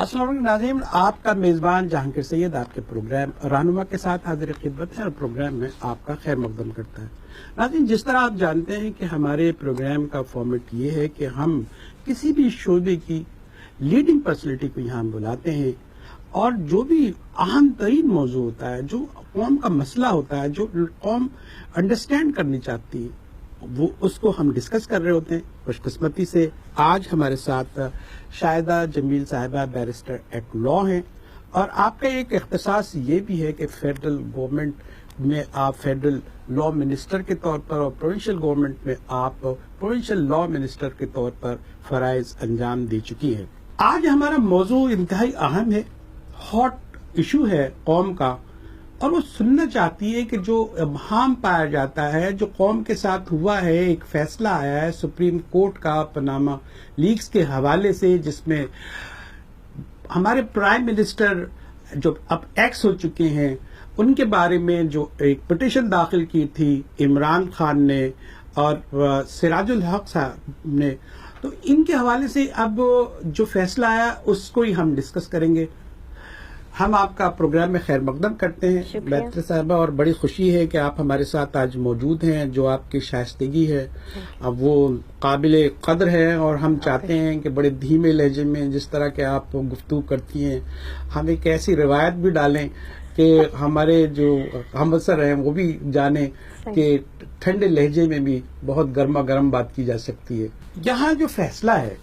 السلام علیکم ناظرین، آپ کا میزبان جہانگیر سید آپ کے پروگرام رہنما کے ساتھ حاضر خدمت ہے اور پروگرام میں آپ کا خیر مقدم کرتا ہے۔ ناظرین، جس طرح آپ جانتے ہیں کہ ہمارے پروگرام کا فارمیٹ یہ ہے کہ ہم کسی بھی شعبے کی لیڈنگ پرسنالٹی کو یہاں بلاتے ہیں اور جو بھی اہم ترین موضوع ہوتا ہے، جو قوم کا مسئلہ ہوتا ہے، جو قوم انڈرسٹینڈ کرنی چاہتی ہے، وہ اس کو ہم ڈسکس کر رہے ہوتے ہیں۔ خوش قسمتی سے آج ہمارے ساتھ شاہدہ جمیل صاحبہ بیرسٹر ایٹ لا ہیں، اور آپ کا ایک اختصاص یہ بھی ہے کہ فیڈرل گورنمنٹ میں آپ فیڈرل لا منسٹر کے طور پر اور پروونشل گورنمنٹ میں آپ پروونشل لا منسٹر کے طور پر فرائض انجام دے چکی ہیں۔ آج ہمارا موضوع انتہائی اہم ہے، ہاٹ ایشو ہے قوم کا، اور وہ سننا چاہتی ہے کہ جو ابہام پایا جاتا ہے، جو قوم کے ساتھ ہوا ہے، ایک فیصلہ آیا ہے سپریم کورٹ کا پاناما لیکس کے حوالے سے، جس میں ہمارے پرائم منسٹر جو اب ایکس ہو چکے ہیں، ان کے بارے میں جو ایک پٹیشن داخل کی تھی عمران خان نے اور سراج الحق صاحب نے، تو ان کے حوالے سے اب جو فیصلہ آیا اس کو ہی ہم ڈسکس کریں گے۔ ہم آپ کا پروگرام میں خیر مقدم کرتے ہیں بیرسٹر صاحبہ، اور بڑی خوشی ہے کہ آپ ہمارے ساتھ آج موجود ہیں۔ جو آپ کی شائستگی ہے اب وہ قابل قدر ہے، اور ہم چاہتے ہیں کہ بڑے دھیمے لہجے میں جس طرح کہ آپ گفتگو کرتی ہیں، ہم ایک ایسی روایت بھی ڈالیں کہ ہمارے جو ہم اثر ہیں وہ بھی جانیں کہ ٹھنڈے لہجے میں بھی بہت گرما گرم بات کی جا سکتی ہے۔ یہاں جو فیصلہ ہے،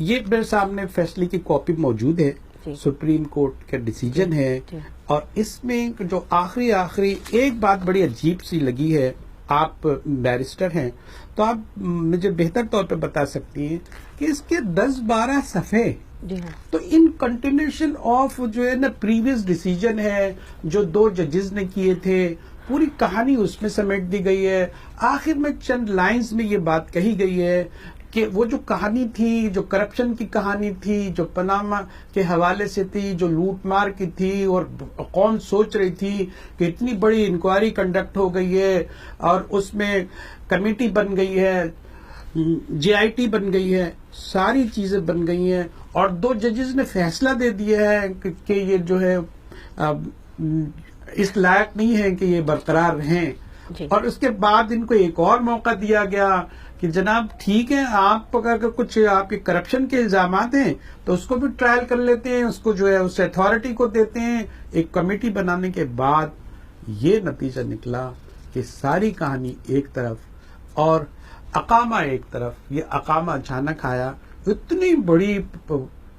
یہ میرے سامنے فیصلے کی کاپی موجود ہے، سپریم کورٹ کا ڈیسیجن ہے، اور اس میں جو آخری ایک بات بڑی عجیب سی لگی ہے۔ آپ بیرسٹر ہیں تو آپ مجھے بہتر طور پہ بتا سکتی ہیں کہ اس کے 10-12 صفحے تو ان کنٹینیوشن آف جو ہے نا پریویس ڈیسیجن ہے جو 2 ججز نے کیے تھے، پوری کہانی اس میں سمیٹ دی گئی ہے۔ آخر میں چند لائنز میں یہ بات کہی گئی ہے کہ وہ جو کہانی تھی، جو کرپشن کی کہانی تھی، جو پاناما کے حوالے سے تھی، جو لوٹ مار کی تھی، اور قوم سوچ رہی تھی کہ اتنی بڑی انکوائری کنڈکٹ ہو گئی ہے اور اس میں کمیٹی بن گئی ہے، جے آئی ٹی بن گئی ہے، ساری چیزیں بن گئی ہیں، اور 2 ججز نے فیصلہ دے دیا ہے کہ یہ جو ہے اس لائق نہیں ہے کہ یہ برقرار رہیں، اور اس کے بعد ان کو ایک اور موقع دیا گیا کہ جناب ٹھیک ہے، آپ اگر کچھ آپ کے کرپشن کے الزامات ہیں تو اس کو بھی ٹرائل کر لیتے ہیں، اس کو جو ہے اس اتھارٹی کو دیتے ہیں۔ ایک کمیٹی بنانے کے بعد یہ نتیجہ نکلا کہ ساری کہانی ایک طرف اور اقامہ ایک طرف۔ یہ اقامہ اچانک آیا اتنی بڑی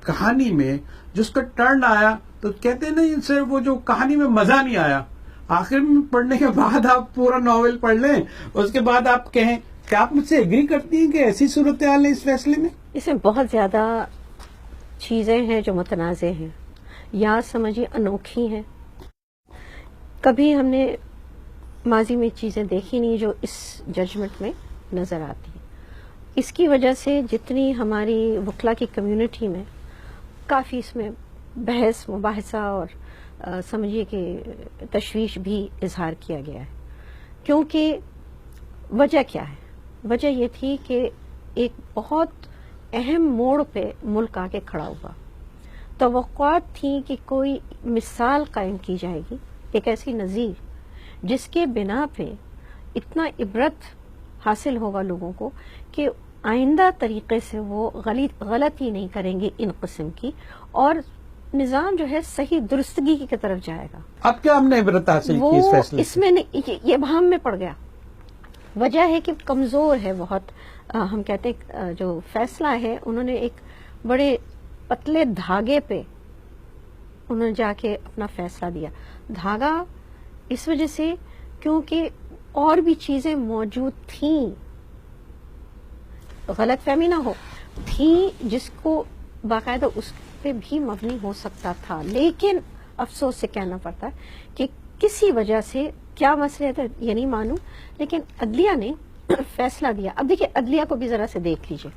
کہانی میں، جس کا ٹرن آیا تو کہتے ہیں نا، ان سے وہ جو کہانی میں مزہ نہیں آیا، آخر میں پڑھنے کے بعد آپ پورا ناول پڑھ لیں، اس کے بعد آپ کہیں کہ آپ مجھ سے ایگری کرتی ہیں کہ ایسی صورتحال ہے اس فیصلے میں؟ اس میں بہت زیادہ چیزیں ہیں جو متنازع ہیں، یا سمجھیے انوکھی ہیں۔ کبھی ہم نے ماضی میں چیزیں دیکھی نہیں جو اس ججمنٹ میں نظر آتی ہیں۔ اس کی وجہ سے جتنی ہماری وکلا کی کمیونٹی میں کافی اس میں بحث مباحثہ اور سمجھیے کہ تشویش بھی اظہار کیا گیا ہے، کیونکہ وجہ کیا ہے؟ وجہ یہ تھی کہ ایک بہت اہم موڑ پہ ملک آ کے کھڑا ہوا۔ توقعات تھیں کہ کوئی مثال قائم کی جائے گی، ایک ایسی نظیر جس کے بنا پہ اتنا عبرت حاصل ہوگا لوگوں کو کہ آئندہ طریقے سے وہ غلطی نہیں کریں گے ان قسم کی، اور نظام جو ہے صحیح درستگی کی طرف جائے گا۔ اب کیا ہم نے عبرت حاصل کی اس فیصلے سے؟ اس میں یہ ابہام میں پڑ گیا۔ وجہ ہے کہ کمزور ہے بہت، ہم کہتے ہیں جو فیصلہ ہے انہوں نے ایک بڑے پتلے دھاگے پہ انہوں نے جا کے اپنا فیصلہ دیا۔ دھاگا اس وجہ سے کیونکہ اور بھی چیزیں موجود تھیں، غلط فہمی نہ ہو، تھیں جس کو باقاعدہ اس پہ بھی مبنی ہو سکتا تھا، لیکن افسوس سے کہنا پڑتا ہے کہ کسی وجہ سے کیا مسئلہ تھا یہ نہیں معلوم، لیکن عدلیہ نے فیصلہ دیا۔ اب دیکھیں عدلیہ کو بھی ذرا سے دیکھ لیجئے،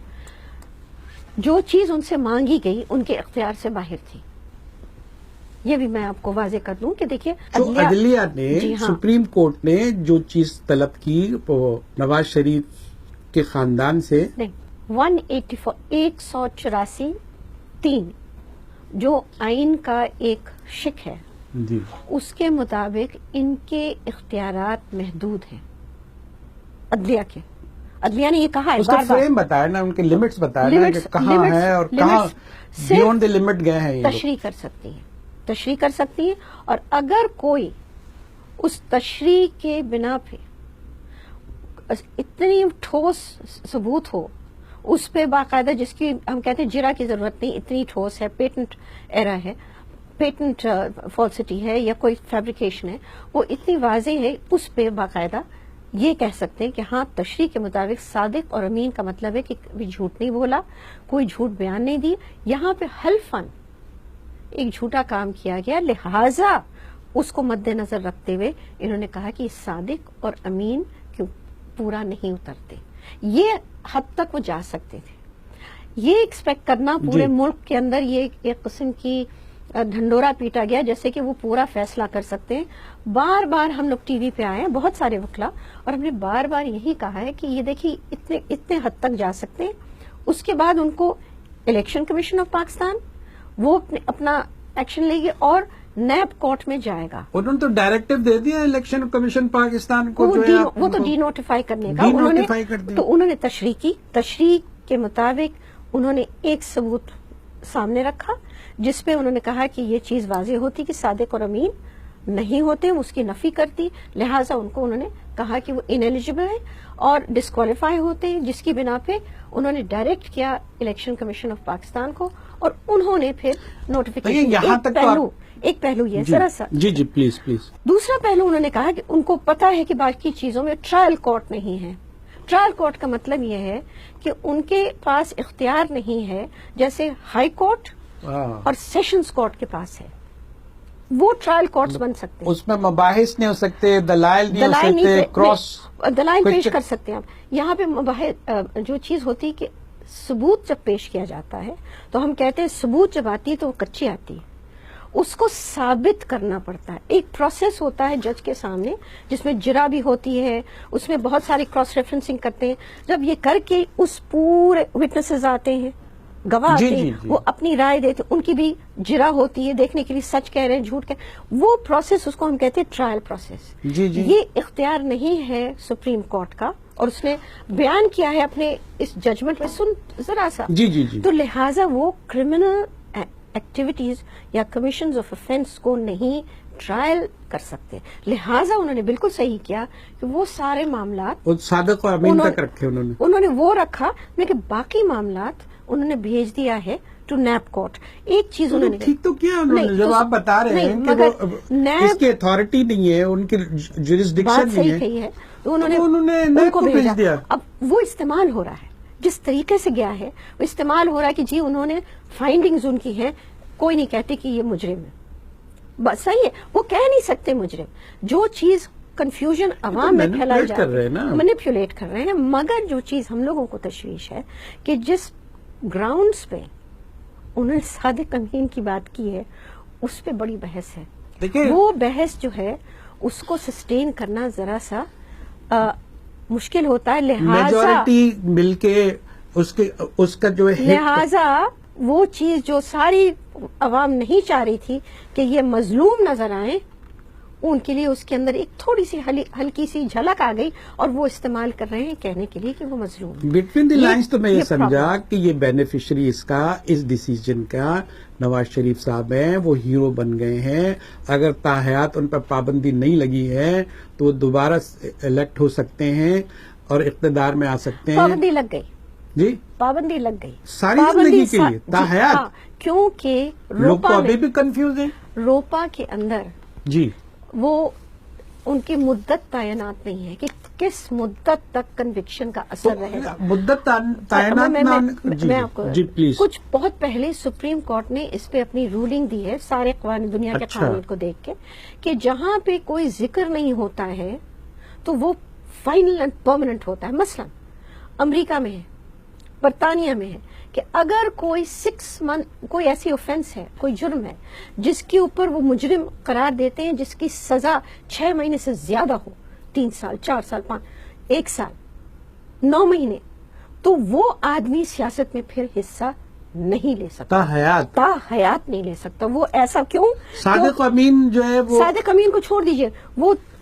جو چیز ان سے مانگی گئی ان کے اختیار سے باہر تھی۔ یہ بھی میں آپ کو واضح کر دوں کہ دیکھیے عدلیہ نے سپریم کورٹ نے جو چیز طلب کی نواز شریف کے خاندان سے، نہیں 184 184(3) جو آئین کا ایک شک ہے جی اس کے مطابق ان کے اختیارات محدود ہیں عدلیہ کے. عدلیہ نے یہ کہا ہے اس کا بار بار فریم بتایا نا, ان کے لمٹس بتایا نا کہ کہاں ہے اور کہاں بیونڈ دی لمٹ گئے ہیں. تشریح کر سکتی ہیں, تشریح کر سکتی ہیں, اور اگر کوئی اس تشریح کے بنا پہ اتنی ٹھوس ثبوت ہو اس پہ باقاعدہ, جس کی ہم کہتے ہیں جرا کی ضرورت نہیں, اتنی ٹھوس ہے, پیٹنٹ ایرا ہے, پیٹنٹ فالسٹی ہے یا کوئی فیبریکیشن ہے, وہ اتنی واضح ہے, اس پہ باقاعدہ یہ کہہ سکتے ہیں کہ ہاں تشریح کے مطابق صادق اور امین کا مطلب ہے کہ کبھی جھوٹ نہیں بولا, کوئی جھوٹ بیان نہیں دی, یہاں پہ حلفاً ایک جھوٹا کام کیا گیا, لہذا اس کو مد نظر رکھتے ہوئے انہوں نے کہا کہ صادق اور امین کیوں پورا نہیں اترتے. یہ حد تک وہ جا سکتے تھے. یہ ایکسپیکٹ کرنا پورے ملک کے اندر یہ ایک قسم کی ڈھنڈورا پیٹا گیا جیسے کہ وہ پورا فیصلہ کر سکتے ہیں. بار بار ہم لوگ ٹی وی پہ آئے ہیں, بہت سارے وکلا, اور ہم نے بار بار یہی کہا ہے کہ یہ دیکھیے اتنے حد تک جا سکتے ہیں. اس کے بعد ان کو الیکشن کمیشن آف پاکستان وہ اپنا ایکشن لے گی اور نیب کورٹ میں جائے گا. انہوں نے تو ڈائریکٹو دے دیا الیکشن کمیشن پاکستان کو, وہ تو ڈی نوٹیفائی کرنے کا تو انہوں نے تشریح کی. تشریح کے مطابق انہوں نے ایک ثبوت سامنے رکھا جس پہ انہوں نے کہا کہ یہ چیز واضح ہوتی کہ صادق اور امین نہیں ہوتے, اس کی نفی کرتی, لہٰذا ان کو انہوں نے کہا کہ وہ انیلیجبل ہیں اور ڈسکوالیفائی ہوتے ہیں, جس کی بنا پہ انہوں نے ڈائریکٹ کیا الیکشن کمیشن آف پاکستان کو, اور انہوں نے پھر نوٹیفیکیشن. ایک پہلو یہ ذرا سا جی پلیز. دوسرا پہلو انہوں نے کہا کہ ان کو پتا ہے کہ باقی چیزوں میں ٹرائل کورٹ نہیں ہے. ٹرائل کورٹ کا مطلب یہ ہے کہ ان کے پاس اختیار نہیں ہے جیسے ہائی کورٹ اور سیشنز کورٹ کے پاس ہے. وہ ٹرائل کورٹس بن سکتے ہیں, اس میں مباحث نہیں ہو سکتے, دلائل نہیں ہو سکتے, کراس دلائل پیش کر سکتے ہیں آپ. یہاں پہ جو چیز ہوتی ہے کہ ثبوت جب پیش کیا جاتا ہے تو ہم کہتے ہیں ثبوت جب آتی ہے تو وہ کچی آتی ہے, اس کو ثابت کرنا پڑتا ہے. ایک پروسیس ہوتا ہے جج کے سامنے جس میں جرا بھی ہوتی ہے, اس میں بہت ساری کراس ریفرنسنگ کرتے ہیں. جب یہ کر کے اس پورے وٹنسز آتے ہیں, گواہ آتے ہیں, وہ اپنی رائے دیتے ہیں, ان کی بھی جرا ہوتی ہے دیکھنے کے لیے سچ کہہ رہے ہیں جھوٹ کہہ رہے ہیں, وہ پروسیس اس کو ہم کہتے ہیں ٹرائل پروسیس. یہ اختیار نہیں ہے سپریم کورٹ کا, اور اس نے بیان کیا ہے اپنے اس ججمنٹ میں, سن ذرا سا. تو لہٰذا وہ کرمنل ایکٹیویٹیز یا کمیشنز آف افینس کو نہیں ٹرائل کر سکتے. لہٰذا انہوں نے بالکل صحیح کیا کہ وہ سارے معاملات صادق اور امین تک رکھے, انہوں نے وہ رکھا, لیکن باقی معاملات انہوں نے بھیج دیا ہے ٹو نیب کورٹ. ایک چیز انہوں نے ٹھیک تو کیا انہوں نے, جب آپ بتا رہے ہیں کہ اس کی اتھارٹی نہیں ہے, ان کی جورسڈکشن نہیں ہے, تو انہوں نے ان کو بھیج دیا. اب وہ استعمال ہو رہا ہے جس طریقے سے گیا ہے, وہ استعمال ہو رہا ہے کہ جی انہوں نے فائنڈنگز ان کی ہیں, کوئی نہیں کہتے کہ یہ مجرم ہے. بس صحیح ہے, وہ کہہ نہیں سکتے مجرم. جو چیز کنفیوژن عوام میں پھیلائی جا رہی ہے, مینیپولیٹ کر رہے ہیں. مگر جو چیز ہم لوگوں کو تشویش ہے کہ جس گراؤنڈز پہ انہوں نے صادق امین کی بات کی ہے اس پہ بڑی بحث ہے. وہ بحث جو ہے اس کو سسٹین کرنا ذرا سا مشکل ہوتا ہے. میجورٹی مل کے اس کا جو ہے, لہذا وہ چیز جو ساری عوام نہیں چاہ رہی تھی کہ یہ مظلوم نظر آئیں, ان کے لیے اس کے اندر ایک تھوڑی سی ہلکی سی جھلک آ گئی, اور وہ استعمال کر رہے ہیں کہنے کے لیے کہ وہ مظلوم. بٹوین دی لائنز تو میں یہ سمجھا کہ یہ بینیفیشری اس ڈیسیجن کا نواز شریف صاحب ہیں, وہ ہیرو بن گئے ہیں. اگر تاحیات ان پر پابندی نہیں لگی ہے تو وہ دوبارہ الیکٹ ہو سکتے ہیں اور اقتدار میں آ سکتے ہیں. پابندی لگ گئی, جی پابندی لگ گئی ساری زندگی کے لیے تاحیات, کیونکہ لوگ تو ابھی بھی کنفیوز ہیں. روپا کے اندر جی وہ ان کی مدت تعینات نہیں ہے کہ کس مدت تک کنوکشن کا اثر رہے گا. مدت تعینات میں آپ کو کچھ بہت پہلے سپریم کورٹ نے اس پہ اپنی رولنگ دی ہے سارے قوانین دنیا کے قوانین کو دیکھ کے کہ جہاں پہ کوئی ذکر نہیں ہوتا ہے تو وہ فائنل اینڈ پرماننٹ ہوتا ہے. مثلا امریکہ میں ہے, برطانیہ میں ہے کہ اگر کوئی 6 منتھ کوئی ایسی اوفینس ہے, کوئی جرم ہے جس کے اوپر وہ مجرم قرار دیتے ہیں جس کی سزا 6 مہینے سے زیادہ ہو, 3 سال 4 سال 1 سال 9 مہینے, تو وہ آدمی سیاست میں پھر حصہ نہیں لے سکتا، حیات تا حیات نہیں لے سکتا. وہ ایسا کیوں؟ صادق امین جو ہے وہ صادق امین کو چھوڑ دیجئے،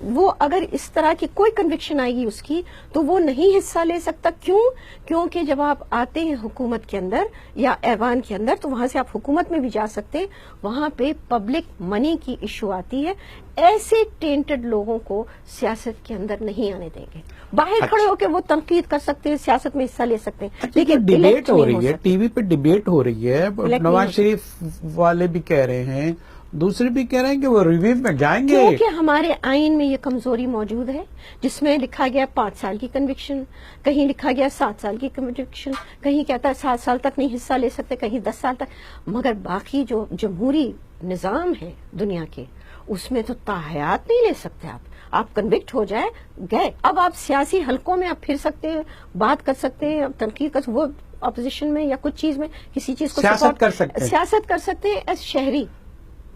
وہ اگر اس طرح کی کوئی کنوکشن آئے گی اس کی تو وہ نہیں حصہ لے سکتا. کیوں؟ کیونکہ جب آپ آتے ہیں حکومت کے اندر یا ایوان کے اندر تو وہاں سے آپ حکومت میں بھی جا سکتے ہیں، وہاں پہ پبلک منی کی ایشو آتی ہے. ایسے ٹینٹڈ لوگوں کو سیاست کے اندر نہیں آنے دیں گے. باہر کھڑے ہو کے وہ تنقید کر سکتے ہیں، سیاست میں حصہ لے سکتے ہیں، لیکن ڈیبیٹ ہو رہی ہے، ٹی وی پہ ڈیبیٹ ہو رہی ہے. نواز شریف والے بھی کہہ رہے ہیں، دوسرے بھی کہہ رہے ہیں کہ وہ ریویو میں جائیں گے. کیونکہ ہمارے آئین میں یہ کمزوری موجود ہے جس میں لکھا گیا 5 سال کی کنوکشن، کہیں لکھا گیا 7 سال کی کنوکشن، کہیں کہتا ہے 7 سال تک نہیں حصہ لے سکتے، کہیں 10 سال تک. مگر باقی جو جمہوری نظام ہے دنیا کے اس میں تو تاحیات نہیں لے سکتے. آپ کنوکٹ ہو جائے گئے. اب آپ سیاسی حلقوں میں آپ پھر سکتے ہیں، بات کر سکتے ہیں، تنقید کر، وہ اپوزیشن میں یا کچھ چیز میں کسی چیز کو سیاست کر سکتے ہیں، سیاست کر سکتے ہیں ایز شہری،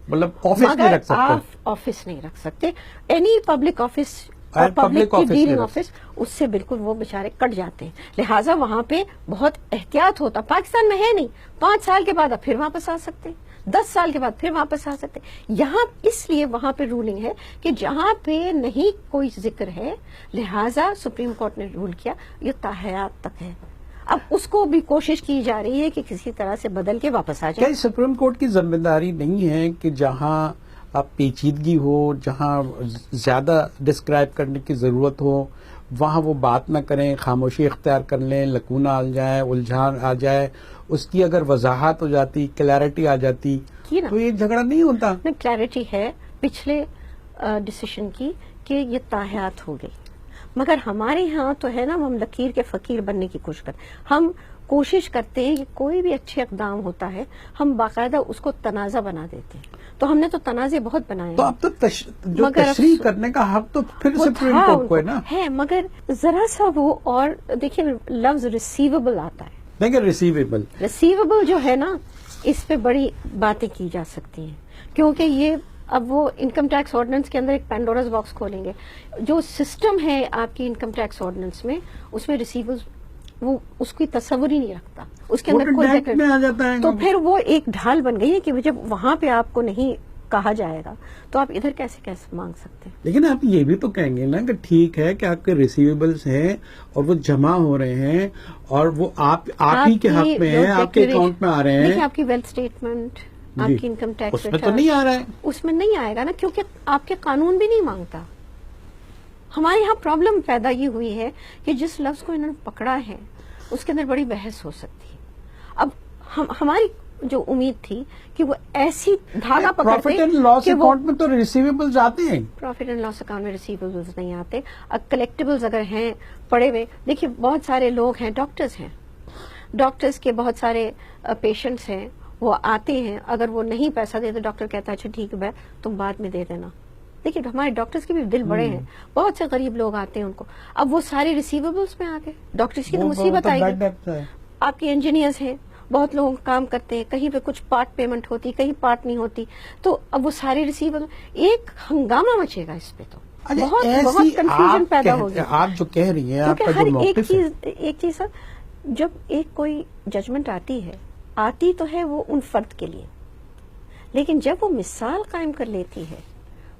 مطلب آفس نہیں رکھ سکتے. آپ آفس نہیں رکھ سکتے. اینی پبلک آفس اور پبلک کی ڈیلنگ آفس، اس سے بالکل وہ بیچارے کٹ جاتے ہیں. لہٰذا وہاں پہ بہت احتیاط ہوتا. پاکستان میں ہے نہیں. 5 سال کے بعد آپ پھر واپس آ سکتے ہیں، 10 سال کے بعد پھر واپس آ سکتے ہیں. یہاں اس لیے وہاں پہ رولنگ ہے کہ جہاں پہ نہیں کوئی ذکر ہے، لہٰذا سپریم کورٹ نے رول کیا یہ تاحیات تک ہے. اب اس کو بھی کوشش کی جا رہی ہے کہ کسی طرح سے بدل کے واپس آ جائے. کیا سپریم کورٹ کی ذمہ داری نہیں ہے کہ جہاں پیچیدگی ہو، جہاں زیادہ ڈسکرائب کرنے کی ضرورت ہو، وہاں وہ بات نہ کریں، خاموشی اختیار کر لیں، لکونہ آ جائے، الجھان آ جائے، اس کی اگر وضاحت ہو جاتی، کلیئرٹی آ جاتی تو یہ جھگڑا نہیں ہوتا. کلیئرٹی ہے پچھلے ڈسیشن کی کہ یہ تاحیات ہو گئی. مگر ہمارے ہاں تو ہے نا، ہم لکیر کے فقیر بننے کی کوشش کرتے ہیں. ہم کوشش کرتے ہیں کہ کوئی بھی اچھے اقدام ہوتا ہے ہم باقاعدہ اس کو تنازع بنا دیتے ہیں. تو ہم نے تو تنازع بہت بنائے تو اب تو جو تشریح کرنے کا حق تو پھر سپریم کورٹ کو ہے نا. ہے مگر ذرا سا وہ، اور دیکھیں لفظ ریسیویبل آتا ہے. دیکھیں ریسیویبل جو ہے نا، اس پہ بڑی باتیں کی جا سکتی ہیں کیونکہ یہ اب وہ انکم ٹیکس آرڈیننس کے اندر ایک پینڈوراز باکس کھولیں گے. جو سسٹم ہے آپ کی انکم ٹیکس آرڈیننس میں، اس میں ریسیویبل وہ اس کی تصور ہی نہیں رکھتا، اس کے اندر کوئی تو پھر وہ ایک ڈھال بن گئی ہے کہ جب وہاں پہ آپ کو نہیں کہا جائے گا تو آپ ادھر کیسے مانگ سکتے ہیں. لیکن آپ یہ بھی تو کہیں گے نا کہ ٹھیک ہے کہ آپ کے ریسیویبلس ہیں اور وہ جمع ہو رہے ہیں اور وہ آپ ہی کے حق میں ہیں، آپ کے اکاؤنٹ میں آ رہے ہیں. دیکھیں آپ کی ویلتھ اسٹیٹمنٹ، آپ کی انکم ٹیکس اس میں تو نہیں آ رہا ہے، اس میں نہیں آئے گا نا، کیونکہ آپ کے قانون بھی نہیں مانگتا. ہمارے یہاں پرابلم پیدا یہ ہوئی ہے کہ جس لفظ کو انہوں نے پکڑا ہے اس کے اندر بڑی بحث ہو سکتی ہے. اب ہماری جو امید تھی کہ وہ ایسی دھاگا پکڑتے پروفٹ اینڈ لاس اکاؤنٹ میں تو ریسیویبلز آتے ہیں. پروفٹ اینڈ لاس اکاؤنٹ میں ریسیویبلز نہیں آتے. کلیکٹیبلز اگر ہیں پڑے ہوئے، دیکھیے بہت سارے لوگ ہیں، ڈاکٹرز ہیں، ڈاکٹرز کے بہت سارے پیشنٹس ہیں، وہ آتے ہیں، اگر وہ نہیں پیسہ دیتے ڈاکٹر کہتا ہے اچھا ٹھیک ہے تم بعد میں دے دینا. دیکھیے ہمارے ڈاکٹرز کے بھی دل بڑے ہیں، بہت سے غریب لوگ آتے ہیں ان کو. اب وہ سارے ریسیویبلز میں آ گئے. ڈاکٹرز کی تو مصیبت آئے گی. آپ کے انجینئرز ہیں، بہت لوگ کام کرتے ہیں، کہیں پہ کچھ پارٹ پیمنٹ ہوتی، کہیں پارٹ نہیں ہوتی، تو اب وہ سارے ریسیویبل، ایک ہنگامہ مچے گا اس پہ. تو بہت کنفیوژن پیدا ہوگی. آپ جو کہہ رہی ہیں، آپ کا جو موقف ہے، ایک چیز جب ایک کوئی ججمنٹ آتی تو ہے وہ ان فرد کے لیے، لیکن جب وہ مثال قائم کر لیتی ہے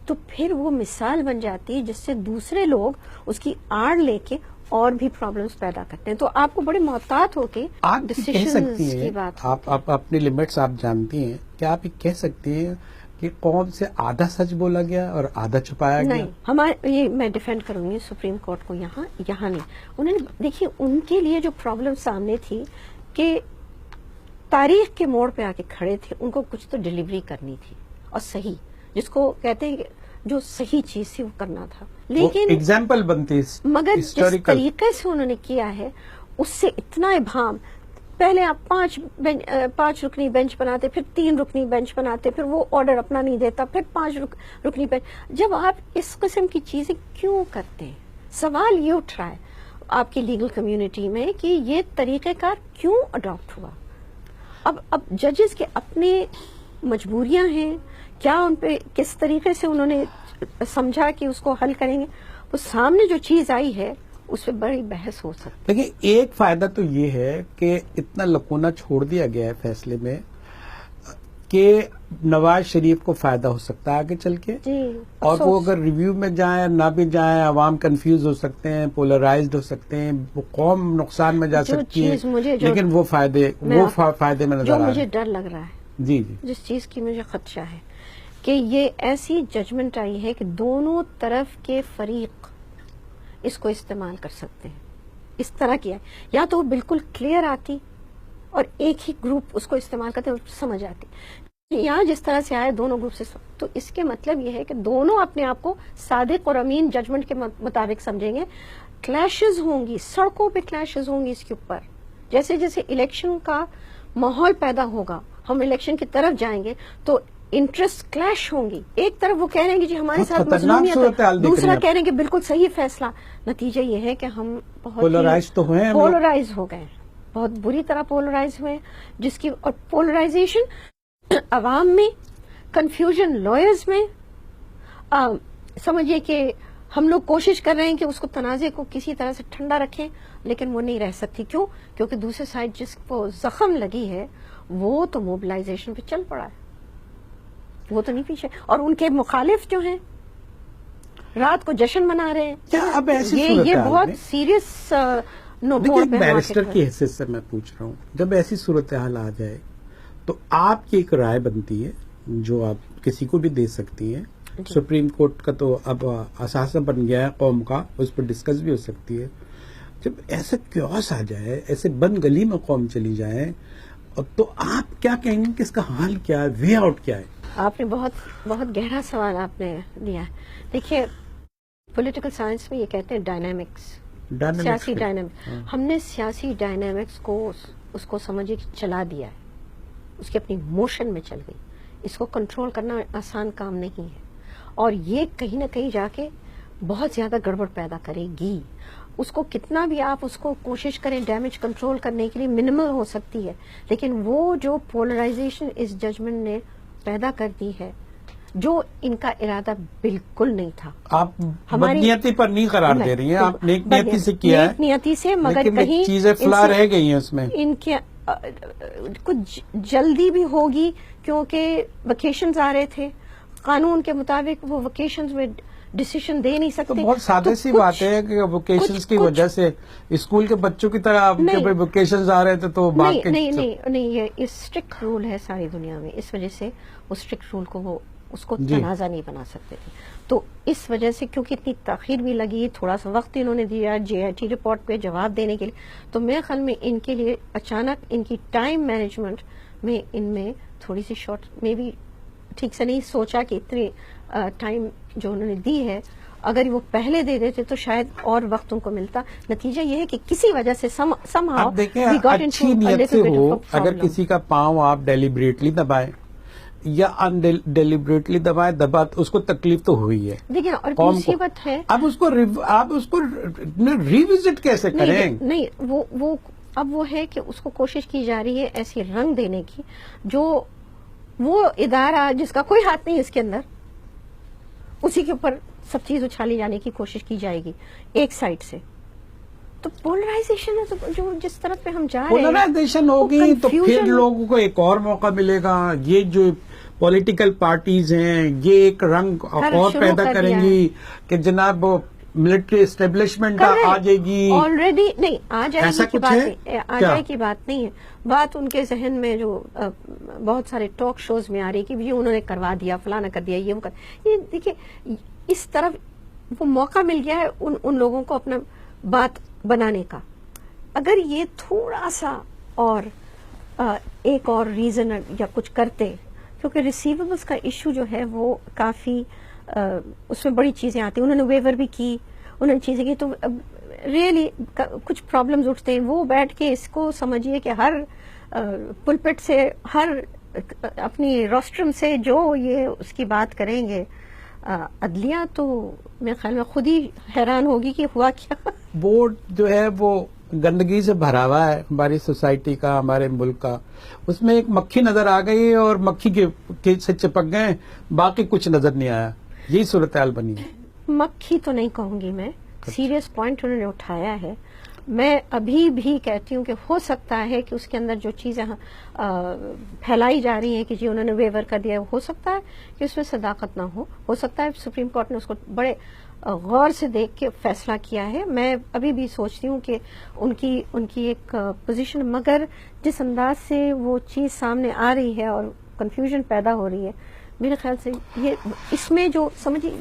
تو پھر وہ مثال بن جاتی ہے جس سے دوسرے لوگ اس کی آڑ لے کے اور بھی پرابلمز پیدا کرتے ہیں. تو آپ کو بڑے محتاط ہو کے آپ کہہ سکتی ہیں، آپ اپنی لمٹس آپ جانتی ہیں، کیا آپ یہ کہہ سکتی ہیں کہ قوم سے آدھا سچ بولا گیا اور آدھا چھپایا گیا؟ نہیں، ہمارے یہ میں ڈیفینڈ کروں گی سپریم کورٹ کو یہاں نہیں. انہوں نے دیکھیے ان کے لیے جو پرابلم سامنے تھی کہ تاریخ کے موڑ پہ آ کے کھڑے تھے، ان کو کچھ تو ڈیلیوری کرنی تھی اور صحیح، جس کو کہتے ہیں جو صحیح چیز تھی وہ کرنا تھا. لیکن ایگزامپل بنتی، مگر جس طریقے سے انہوں نے کیا ہے اس سے اتنا ابہام. پہلے آپ 5 رکنی بینچ بناتے، پھر 3 رکنی بینچ بناتے، پھر وہ آرڈر اپنا نہیں دیتا، پھر 5 رکنی بینچ. جب آپ اس قسم کی چیزیں کیوں کرتے ہیں؟ سوال یہ اٹھ رہا ہے آپ کی لیگل کمیونٹی میں کہ یہ طریقہ کار کیوں اڈاپٹ ہوا. اب ججز کے اپنے مجبوریاں ہیں، کیا ان پہ کس طریقے سے انہوں نے سمجھا کہ اس کو حل کریں گے. وہ سامنے جو چیز آئی ہے اس پہ بڑی بحث ہو سکتی دیکھیں ایک فائدہ تو یہ ہے کہ اتنا لکونہ چھوڑ دیا گیا ہے فیصلے میں کہ نواز شریف کو فائدہ ہو سکتا ہے آگے چل کے، جی، اور وہ اگر ریویو میں جائیں نہ بھی جائیں عوام کنفیوز ہو سکتے ہیں، پولرائزڈ ہو سکتے ہیں، وہ قوم نقصان میں جا سکتی ہے، لیکن وہ فائدے میں نظر جو آ رہے مجھے ہیں۔ ڈر لگ رہا ہے، جی جی جس چیز کی مجھے خدشہ ہے کہ یہ ایسی ججمنٹ آئی ہے کہ دونوں طرف کے فریق اس کو استعمال کر سکتے ہیں، اس طرح کیا ہے، یا تو وہ بالکل کلیئر آتی اور ایک ہی گروپ اس کو استعمال کرتے اور سمجھ آتی، یا جس طرح سے آئے دونوں گروپ سے، تو اس کے مطلب یہ ہے کہ دونوں اپنے آپ کو صادق اور امین ججمنٹ کے مطابق سمجھیں گے، کلیشز ہوں گی، سڑکوں پہ کلیشز ہوں گی اس کے اوپر، جیسے جیسے الیکشن کا ماحول پیدا ہوگا، ہم الیکشن کی طرف جائیں گے تو انٹرسٹ کلیش ہوں گی، ایک طرف وہ کہہ رہے ہیں کہ جی ہمارے بہت ساتھ خطرناک مظلومیت صورتحال ہے، دکھ رہی دوسرا ہے۔ کہہ رہے ہیں کہ بالکل صحیح فیصلہ، نتیجہ یہ ہے کہ ہم بہت پولرائز تو ہوئے ہیں ہم لوگ۔ پولرائز ہو گئے، بہت بری طرح پولرائز ہوئے، جس کی اور پولرائزیشن عوام میں، کنفیوژن لائرز میں، سمجھیے کہ ہم لوگ کوشش کر رہے ہیں کہ اس کو تنازع کو کسی طرح سے ٹھنڈا رکھیں، لیکن وہ نہیں رہ سکتی، کیوں؟ کیونکہ دوسرے سائڈ جس کو زخم لگی ہے وہ تو موبلائزیشن پہ چل پڑا ہے، وہ تو نہیں پیچھے، اور ان کے مخالف جو ہیں رات کو جشن منا رہے ہیں۔ کیا اب ایسی یہ صورتحال بہت میں سیریس دیکھیے ایک بیرسٹر کی حیثیت سے میں پوچھ رہا ہوں، جب ایسی صورتحال آ جائے تو آپ کی ایک رائے بنتی ہے جو آپ کسی کو بھی دے سکتی ہیں، سپریم کورٹ کا تو اب اثاثہ بن گیا ہے قوم کا، اس پر ڈسکس بھی ہو سکتی ہے، جب ایسا کیوس آ جائے، ایسے بند گلی میں قوم چلی جائے، تو آپ کیا کہیں گے کہ اس کا حل کیا ہے، وے آؤٹ کیا ہے؟ آپ نے بہت گہرا سوال آپ نے لیا ہے۔ دیکھیے پولیٹیکل سائنس میں یہ کہتے ہیں ڈائنامکس، سیاسی ڈائنامکس، ہم نے سیاسی ڈائنامکس کو اس کو سمجھے کہ چلا دیا ہے، اس کی اپنی موشن میں چل گئی، اس کو کنٹرول کرنا آسان کام نہیں ہے، اور یہ کہیں نہ کہیں جا کے بہت زیادہ گڑبڑ پیدا کرے گی، اس کو کتنا بھی آپ اس کو کوشش کریں ڈیمیج کنٹرول کرنے کے لیے منیمل ہو سکتی ہے، لیکن وہ جو پولرائزیشن اس ججمنٹ نے پیدا کر دی ہے، جو ان کا ارادہ بالکل نہیں تھا۔ آپ بدنیتی پر نہیں قرار دے رہی ہیں، آپ نیک نیتی سے کیا ہے، نیک نیتی سے، مگر لیکن کہیں چیزیں فلا رہ گئی ہیں اس میں، ان کے کچھ جلدی بھی ہوگی کیونکہ ویکیشنز آ رہے تھے، قانون کے مطابق وہ ویکیشنز میں ڈیسیشن دے نہیں تو سکتے، بہت سادے سی بات ہے کہ ویکیشنز کی وجہ سے اسکول کے بچوں کی طرح ویکیشنز آ رہے تھے تو نہیں، یہ اسٹرکٹ رول ہے ساری دنیا میں، اس وجہ سے وہ اسٹرکٹ رول کو وہ اس کو تنازع نہیں بنا سکتے تھے، تو اس وجہ سے کیونکہ اتنی تاخیر بھی لگی، تھوڑا سا وقت انہوں نے دیا جے آئی ٹی رپورٹ پہ جواب دینے کے لیے، تو میرے خیال میں ان کے لیے اچانک ان کی ٹائم مینجمنٹ میں ان میں تھوڑی سی شارٹ میں بھی ٹھیک سے نہیں سوچا کہ اتنی ٹائم جو انہوں نے دی ہے، اگر وہ پہلے دے دیتے تو شاید اور وقت ان کو ملتا، نتیجہ یہ ہے کہ کسی وجہ سے آپ دیکھیں اچھی نیت سے ہو، اگر کسی کا پاؤں آپ ڈیلیبریٹلی دبائیں یا ان ڈیلیبریٹلی دبائیں، اس کو تکلیف تو ہوئی ہے، دیکھیں، اور مصیبت ہے اب اس کو ریوزٹ کیسے کریں؟ نہیں وہ اب وہ ہے کہ اس کو کوشش کی جا رہی ہے ایسی رنگ دینے کی جو وہ ادارہ جس کا کوئی ہاتھ نہیں اس کے اندر، اسی کے اوپر سب چیز اچھالی جانے کی کوشش کی جائے گی ایک سائڈ سے، تو پولرائزیشن ہے، تو جو جس طرف پہ ہم جا رہے ہیں، پولرائزیشن ہوگی تو پھر لوگوں کو ایک اور موقع ملے گا، یہ جو پولیٹیکل پارٹیز ہیں یہ ایک رنگ اور پیدا کریں گی کہ جناب ملٹری اسٹیبلشمنٹ آ جائے گی، آلریڈی نہیں آ جائے ایسا گی کی کچھ بات ہے؟ نہیں، آ جائے کی بات نہیں ہے، بات ان کے ذہن میں جو بہت سارے ٹاک شوز میں آ رہی ہے کہ یہ انہوں نے کروا دیا، فلانا کر دیا، یہ وہ کر، یہ دیکھیے اس طرف وہ موقع مل گیا ہے ان لوگوں کو اپنا بات بنانے کا، اگر یہ تھوڑا سا اور ایک اور ریزن یا کچھ کرتے، کیونکہ ریسیویبلس کا ایشو جو ہے وہ کافی اس میں بڑی چیزیں آتی ہیں، انہوں نے ویور بھی کی، انہوں نے چیزیں کی، تو ریئلی کچھ پرابلمز اٹھتے ہیں، وہ بیٹھ کے اس کو سمجھیے کہ ہر پلپٹ سے، ہر اپنی روسٹرم سے جو یہ اس کی بات کریں گے، عدلیہ تو میرے خیال میں خود ہی حیران ہوگی کہ ہوا کیا۔ بورڈ جو ہے وہ گندگی سے بھرا ہوا ہے ہماری سوسائٹی کا، ہمارے ملک کا، اس میں ایک مکھی نظر آ گئی اور مکھی کے سے چپک گئے، باقی کچھ نظر نہیں آیا، یہی صورتحال بنی ہے۔ مکھی تو نہیں کہوں گی میں، سیریس پوائنٹ انہوں نے اٹھایا ہے. میں ابھی بھی کہتی ہوں کہ ہو سکتا ہے کہ اس کے اندر جو چیزیں پھیلائی جا رہی ہیں کہ جی انہوں نے ویور کر دیا، ہو سکتا ہے کہ اس میں صداقت نہ ہو سکتا ہے سپریم کورٹ نے اس کو بڑے غور سے دیکھ کے فیصلہ کیا ہے. میں ابھی بھی سوچتی ہوں کہ ان کی ایک پوزیشن، مگر جس انداز سے وہ چیز سامنے آ رہی ہے اور کنفیوژن پیدا ہو رہی ہے، میرے خیال سے یہ اس میں جو سمجھیے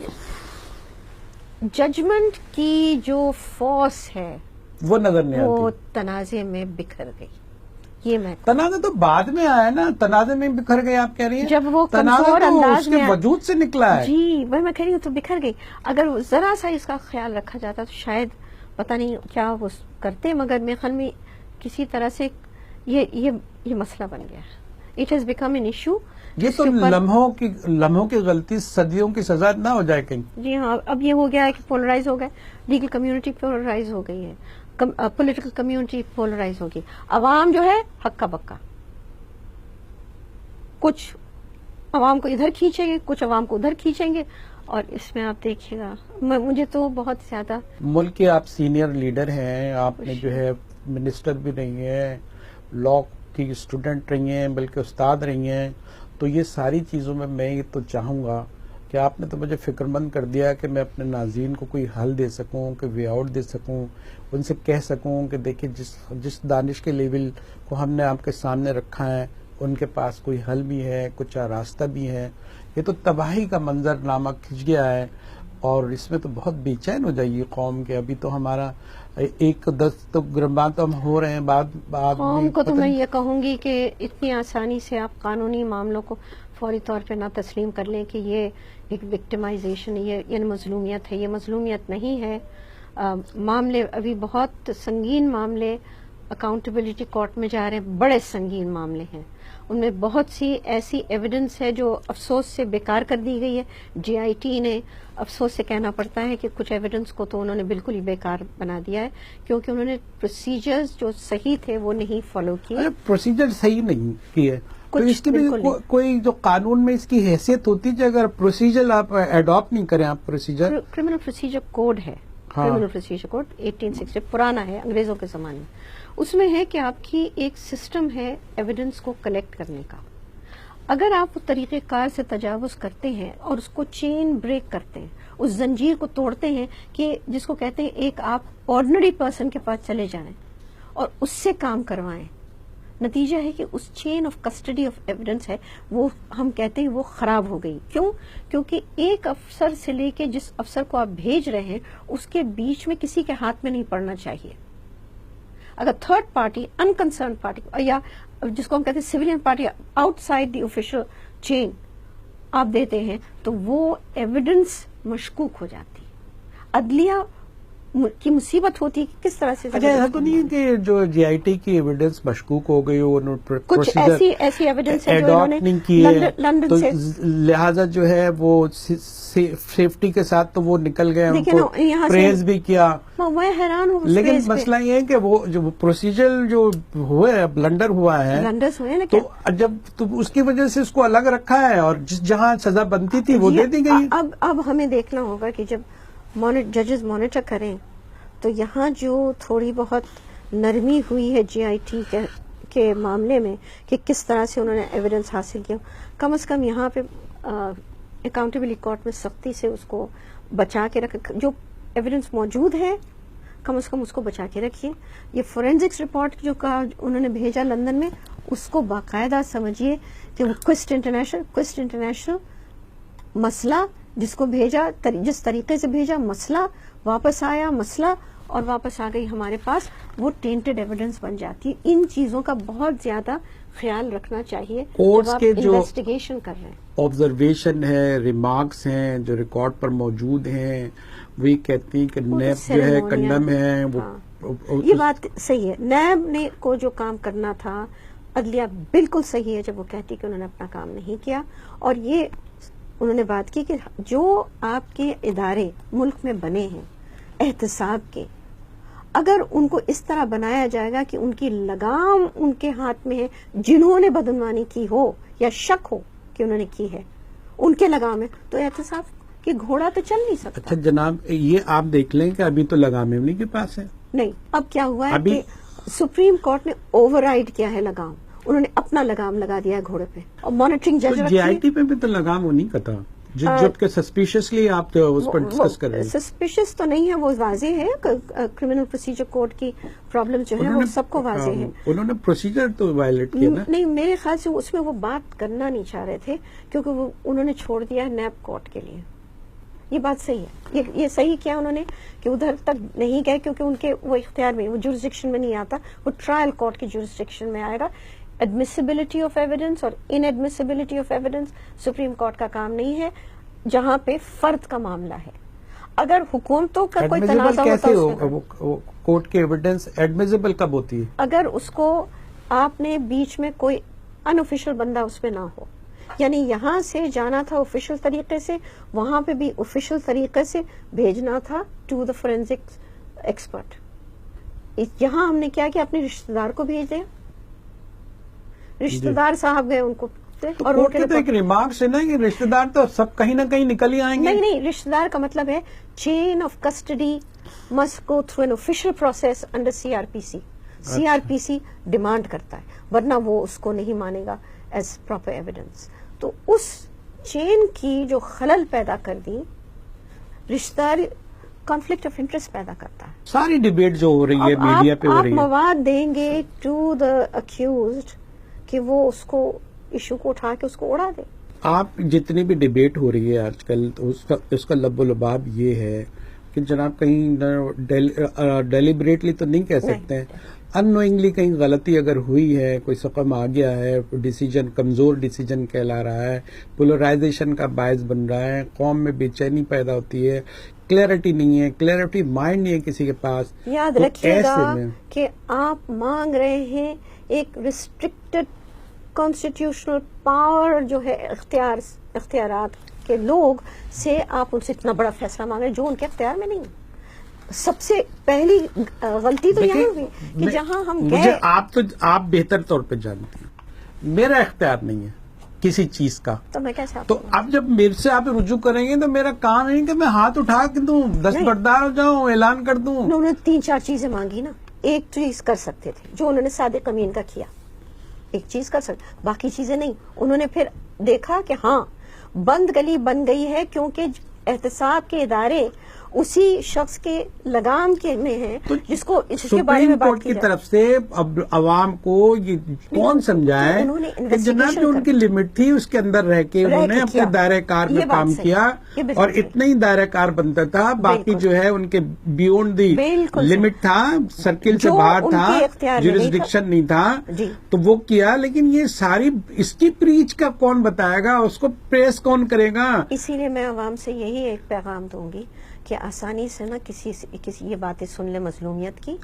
ججمنٹ کی جو فورس ہے وہ نظر نہیں آتی، وہ تنازع میں بکھر گئی. یہ میں تنازع تو بعد میں آیا نا، تنازع میں بکھر گئی آپ کہہ رہی ہیں؟ جب وہ تنازع کمزور تو انداز اس کے میں وجود سے نکلا ہے. جی وہی میں کہہ رہی ہوں، تو بکھر گئی. اگر ذرا سا اس کا خیال رکھا جاتا تو شاید پتہ نہیں کیا وہ کرتے، مگر میرے خیال میں کسی طرح سے یہ مسئلہ بن گیا. It has become an issue. یہ تو لمحوں کی غلطی صدیوں کی سزا نہ ہو جائے کہیں. جی ہاں، اب یہ ہو گیا ہے کہ پولرائز ہو گئے، لیگل کمیونٹی پولرائز ہو گئی ہے، پولیٹیکل کمیونٹی پولرائز ہوگی. عوام جو ہے ہکا بکا، کچھ عوام کو ادھر کھینچیں گے، کچھ عوام کو ادھر کھینچیں گے، اور اس میں آپ دیکھیے گا مجھے تو بہت زیادہ. ملک کے آپ سینئر لیڈر ہیں، آپ نے جو ہے منسٹر بھی رہی ہیں، لا کی اسٹوڈنٹ رہی ہیں، بلکہ استاد رہی ہیں، تو یہ ساری چیزوں میں یہ تو چاہوں گا کہ آپ نے تو مجھے فکر مند کر دیا کہ میں اپنے ناظرین کو کوئی حل دے سکوں، کہ وے آؤٹ دے سکوں، ان سے کہہ سکوں کہ دیکھیں جس دانش کے لیول کو ہم نے آپ کے سامنے رکھا ہے ان کے پاس کوئی حل بھی ہے، کچھ راستہ بھی ہے. یہ تو تباہی کا منظر نامہ کھنچ گیا ہے، اور اس میں تو بہت بے چین ہو جائے گی قوم کے. ابھی تو ہمارا 1-10 تو گرماں تو ہم ہو رہے ہیں، بعد قوم کو تو میں یہ کہوں گی کہ اتنی آسانی سے آپ قانونی معاملوں کو فوری طور پہ نہ تسلیم کر لیں کہ یہ ایک وکٹمائزیشن، یہ مظلومیت ہے. یہ مظلومیت نہیں ہے. معاملے ابھی بہت سنگین معاملے اکاؤنٹیبلٹی کورٹ میں جا رہے ہیں، بڑے سنگین معاملے ہیں. ان میں بہت سی ایسی ایویڈنس ہے جو افسوس سے بیکار کر دی گئی ہے. جی آئی ٹی نے افسوس سے کہنا پڑتا ہے کہ کچھ ایویڈنس کو تو انہوں نے بالکل ہی بیکار بنا دیا ہے، کیونکہ انہوں نے پروسیجرز جو صحیح تھے وہ نہیں فالو کیے. پروسیجر صحیح نہیں کیے تو اس کے بھی کوئی جو قانون میں اس کی حیثیت ہوتی ہے، اگر پروسیجر آپ ایڈاپٹ نہیں کریں. آپ پروسیجر کرمنل پروسیجر کوڈ ہے، کرمنل پروسیجر کوڈ 1860 پرانا ہے، انگریزوں کے زمانے میں. اس میں ہے کہ آپ کی ایک سسٹم ہے ایویڈنس کو کلیکٹ کرنے کا. اگر آپ طریقہ کار سے تجاوز کرتے ہیں اور اس کو چین بریک کرتے ہیں، اس زنجیر کو توڑتے ہیں کہ جس کو کہتے ہیں ایک آپ آرڈنری پرسن کے پاس چلے جائیں اور اس سے کام کروائیں، نتیجہ ہے کہ اس chain of custody of evidence ہے وہ ہم کہتے ہیں وہ خراب ہو گئی. کیوں؟ کیونکہ ایک افسر سے لے کے جس افسر کو آپ بھیج رہے ہیں اس کے بیچ میں کسی کے ہاتھ میں نہیں پڑنا چاہیے. اگر تھرڈ پارٹی انکنسرن پارٹی یا جس کو ہم کہتے ہیں civilian party out side the official چین آپ دیتے ہیں تو وہ ایویڈنس مشکوک ہو جاتی. عدلیہ کی مصیبت ہوتی ہے کہ کس طرح سے. اچھا ایسا تو نہیں ہے کہ جو جی آئی ٹی کی ایویڈنس مشکوک ہو گئی ہو، کچھ ایسی ایویڈنس ہے جو انہوں نے نہیں کی ہے، لندن سے لہٰذا جو ہے وہ سیفٹی کے ساتھ تو وہ نکل گئے، ان کو یہاں پریز بھی کیا. میں حیران ہوں. لیکن مسئلہ یہ ہے کہ وہ جو پروسیجر جو ہوا ہے، بلنڈر ہوا ہے، تو جب اس کی وجہ سے اس کو الگ رکھا ہے اور جہاں سزا بنتی تھی وہ دے دی گئی. اب ہمیں دیکھنا ہوگا کہ جب ججز مانیٹر کریں تو یہاں جو تھوڑی بہت نرمی ہوئی ہے جی آئی ٹی کے معاملے میں کہ کس طرح سے انہوں نے ایویڈنس حاصل کیا، کم از کم یہاں پہ اکاؤنٹیبلٹی کورٹ میں سختی سے اس کو بچا کے رکھ، جو ایویڈنس موجود ہے کم از کم اس کو بچا کے رکھیے. یہ فورینزکس رپورٹ جو کہا انہوں نے بھیجا لندن میں، اس کو باقاعدہ سمجھیے کہ وہ کوسٹ انٹرنیشنل مسئلہ جس کو بھیجا، جس طریقے سے بھیجا، مسئلہ واپس آیا، مسئلہ اور واپس آ گئی ہمارے پاس، وہ ٹینٹڈ ایویڈنس بن جاتی ہے. ان چیزوں کا بہت زیادہ خیال رکھنا چاہیے جب آپ انویسٹیگیشن کر رہے ہیں. آبزرویشن ہے، ریمارکس ہیں جو ریکارڈ پر موجود ہیں، وہی کہتی ہیں کہ نیب جو ہے کنڈم ہے. یہ بات صحیح ہے، نیب نے کو جو کام کرنا تھا، عدلیہ بالکل صحیح ہے جب وہ کہتی کہ انہوں نے اپنا کام نہیں کیا. اور یہ انہوں نے بات کی کہ جو آپ کے ادارے ملک میں بنے ہیں احتساب کے، اگر ان کو اس طرح بنایا جائے گا کہ ان کی لگام ان کے ہاتھ میں ہے، جنہوں نے بدعنوانی کی ہو یا شک ہو کہ انہوں نے کی ہے ان کے لگام ہے، تو احتساب کہ گھوڑا تو چل نہیں سکتا. اچھا جناب یہ آپ دیکھ لیں کہ ابھی تو لگام امنی کے پاس ہے. نہیں اب کیا ہوا ہے کہ سپریم کورٹ نے اوور رائڈ کیا ہے لگام, انہوں نے اپنا لگام لگا دیا ہے گھوڑے پہ, اور مانیٹرنگ جج جے آئی ٹی پہ بھی تو لگام انہیں کا تھا جو کہ سسپیشسلی آپ اس پر ڈسکس کر رہے ہیں. سسپیشس تو نہیں ہے, وہ واضح ہے, کرمنل پروسیجر کوڈ کی پرابلم جو ہے وہ سب کو واضح ہے. انہوں نے پروسیجر تو وائلیٹ کیا نا. نہیں میرے خیال سے اس میں وہ بات کرنا نہیں چاہ رہے تھے, کیونکہ وہ انہوں نے چھوڑ دیا ہے نیب کورٹ کے لیے. یہ بات صحیح ہے, یہ صحیح کیا انہوں نے کہ ادھر تک نہیں گئے, کیونکہ ان کے وہ اختیار میں, وہ جورسڈکشن میں نہیں آتا, وہ ٹرائل کورٹ کی جورسڈکشن میں آئے گا. ایڈمیسیبلٹی آف ایویڈنس اور ان ایڈمیسیبلٹی آف ایویڈنس سپریم کورٹ کا کام نہیں ہے, جہاں پہ فرد کا معاملہ ہے. اگر حکومتوں کا کوئی تنازع ہوتا ہے, کورٹ کی ایویڈنس ایڈمیسیبل کب ہوتی ہے؟ اگر اس کو آپ نے بیچ میں کوئی ان آفیشیل بندہ اس میں نہ ہو, یعنی یہاں سے جانا تھا آفیشیل طریقے سے, وہاں پہ بھی آفیشیل طریقے سے بھیجنا تھا ٹو دا فورینزک ایکسپرٹ. یہاں ہم نے کیا کہ اپنے رشتہ دار کو بھیج دیا, رشتہ دار صاحب گئے ان کو, اور کورٹ کے تو ایک ریمارکس ہے نا کہ رشتہ دار تو سب کہیں نہ کہیں نکل ہی آئیں گے. نہیں, رشتہ دار کا مطلب ہے chain of custody must go through an official process under C R P C. C R P C demand کرتا ہے, ورنہ وہ اس کو نہیں مانے گا ایز پراپر ایویڈنس. تو اس چین کی جو خلل پیدا کر دی, رشتہ دار کانفلکٹ آف انٹرسٹ پیدا کرتا ہے. ساری ڈیبیٹ جو ہو رہی ہے میڈیا پہ ہو رہی ہے, آپ مواد دیں گے ٹو دا اکیوزڈ کہ وہ اس کو ایشو کو اٹھا کے اس کو اڑا دے. آپ جتنی بھی ڈیبیٹ ہو رہی ہے آج کل تو اس کا لب و لباب یہ ہے کہ جناب کہیں ڈیلیبریٹلی تو نہیں کہہ سکتے ہیں, ان نوئنگلی کہیں غلطی اگر ہوئی ہے, کوئی سقم آ گیا ہے, ڈیسیجن کمزور ڈیسیجن کہلا رہا ہے, پولرائزیشن کا باعث بن رہا ہے, قوم میں بے چینی پیدا ہوتی ہے, کلیئرٹی نہیں ہے, کلیئرٹی مائنڈ نہیں ہے کسی کے پاس. یاد رکھیے گا کہ آپ مانگ رہے ہیں ایک ریسٹرکٹڈ کانسٹیٹیوشنل پاور جو ہے, اختیارات کے لوگ سے آپ ان سے اتنا بڑا فیصلہ مانگ رہے ہیں جو ان کے اختیار میں نہیں. سب سے پہلی غلطی تو یہاں ہوئی کہ جہاں ہم گئے, آپ بہتر طور پہ جانتی ہیں, میرا اختیار نہیں ہے کسی چیز کا, تو میں کیسے تو اب جب میرے سے آپ رجوع کریں گے تو میرا کام ہے کہ میں ہاتھ اٹھا کے دوں, دستبردار ہو جاؤں, اعلان کر دوں. انہوں نے 3-4 چیزیں مانگی نا, ایک چیز کر سکتے تھے جو انہوں نے صادق امین کا کیا, ایک چیز کر سکتے, باقی چیزیں نہیں. انہوں نے پھر دیکھا کہ ہاں بند گلی بن گئی ہے, کیونکہ احتساب کے ادارے اسی شخص کے لگام کے میں ہیں جس کو اس کے بارے میں بات کی طرف سے اب عوام کو یہ کون سمجھائے کہ جناب جو ان کی لمٹ تھی اس کے اندر رہ کے انہوں نے اپنے دائرہ کار میں کام کیا, اور اتنا ہی دائرہ کار بنتا تھا, باقی جو ہے ان کے بیونڈ دی لمٹ تھا, سرکل سے باہر تھا, جورسڈکشن نہیں تھا, تو وہ کیا. لیکن یہ ساری اس کی پریچ کا کون بتائے گا, اس کو پریس کون کرے گا؟ اسی لیے میں عوام سے یہی ایک پیغام دوں گی کہ آسانی سے نا کسی یہ باتیں سن لیں مظلومیت کی.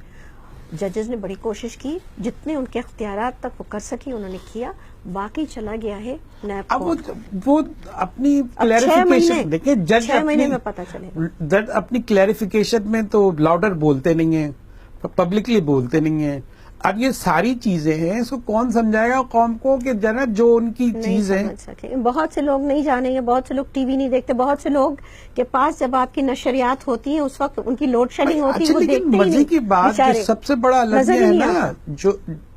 ججز نے بڑی کوشش کی, جتنے ان کے اختیارات تک وہ کر سکی انہوں نے کیا, باقی چلا گیا ہے نیب کو. اب وہ اپنی کلیریفیکیشن دیکھیں, جج 6 مہینے میں پتہ چلے گا. جج اپنی کلیریفیکیشن میں تو لاؤڈر بولتے نہیں ہیں, پبلکلی بولتے نہیں ہیں. اب یہ ساری چیزیں ہیں, اس کو کون سمجھائے گا قوم کو کہ جناب جو ان کی چیز ہے. بہت سے لوگ نہیں جانیں گے, بہت سے لوگ ٹی وی نہیں دیکھتے, بہت سے لوگ کے پاس جب آپ کی نشریات ہوتی ہیں اس وقت ان کی لوڈ شیڈنگ ہوتی ہے, وہ دیکھتے ہی نہیں. مزے کی بات جو سب سے بڑا الگ ہے نا,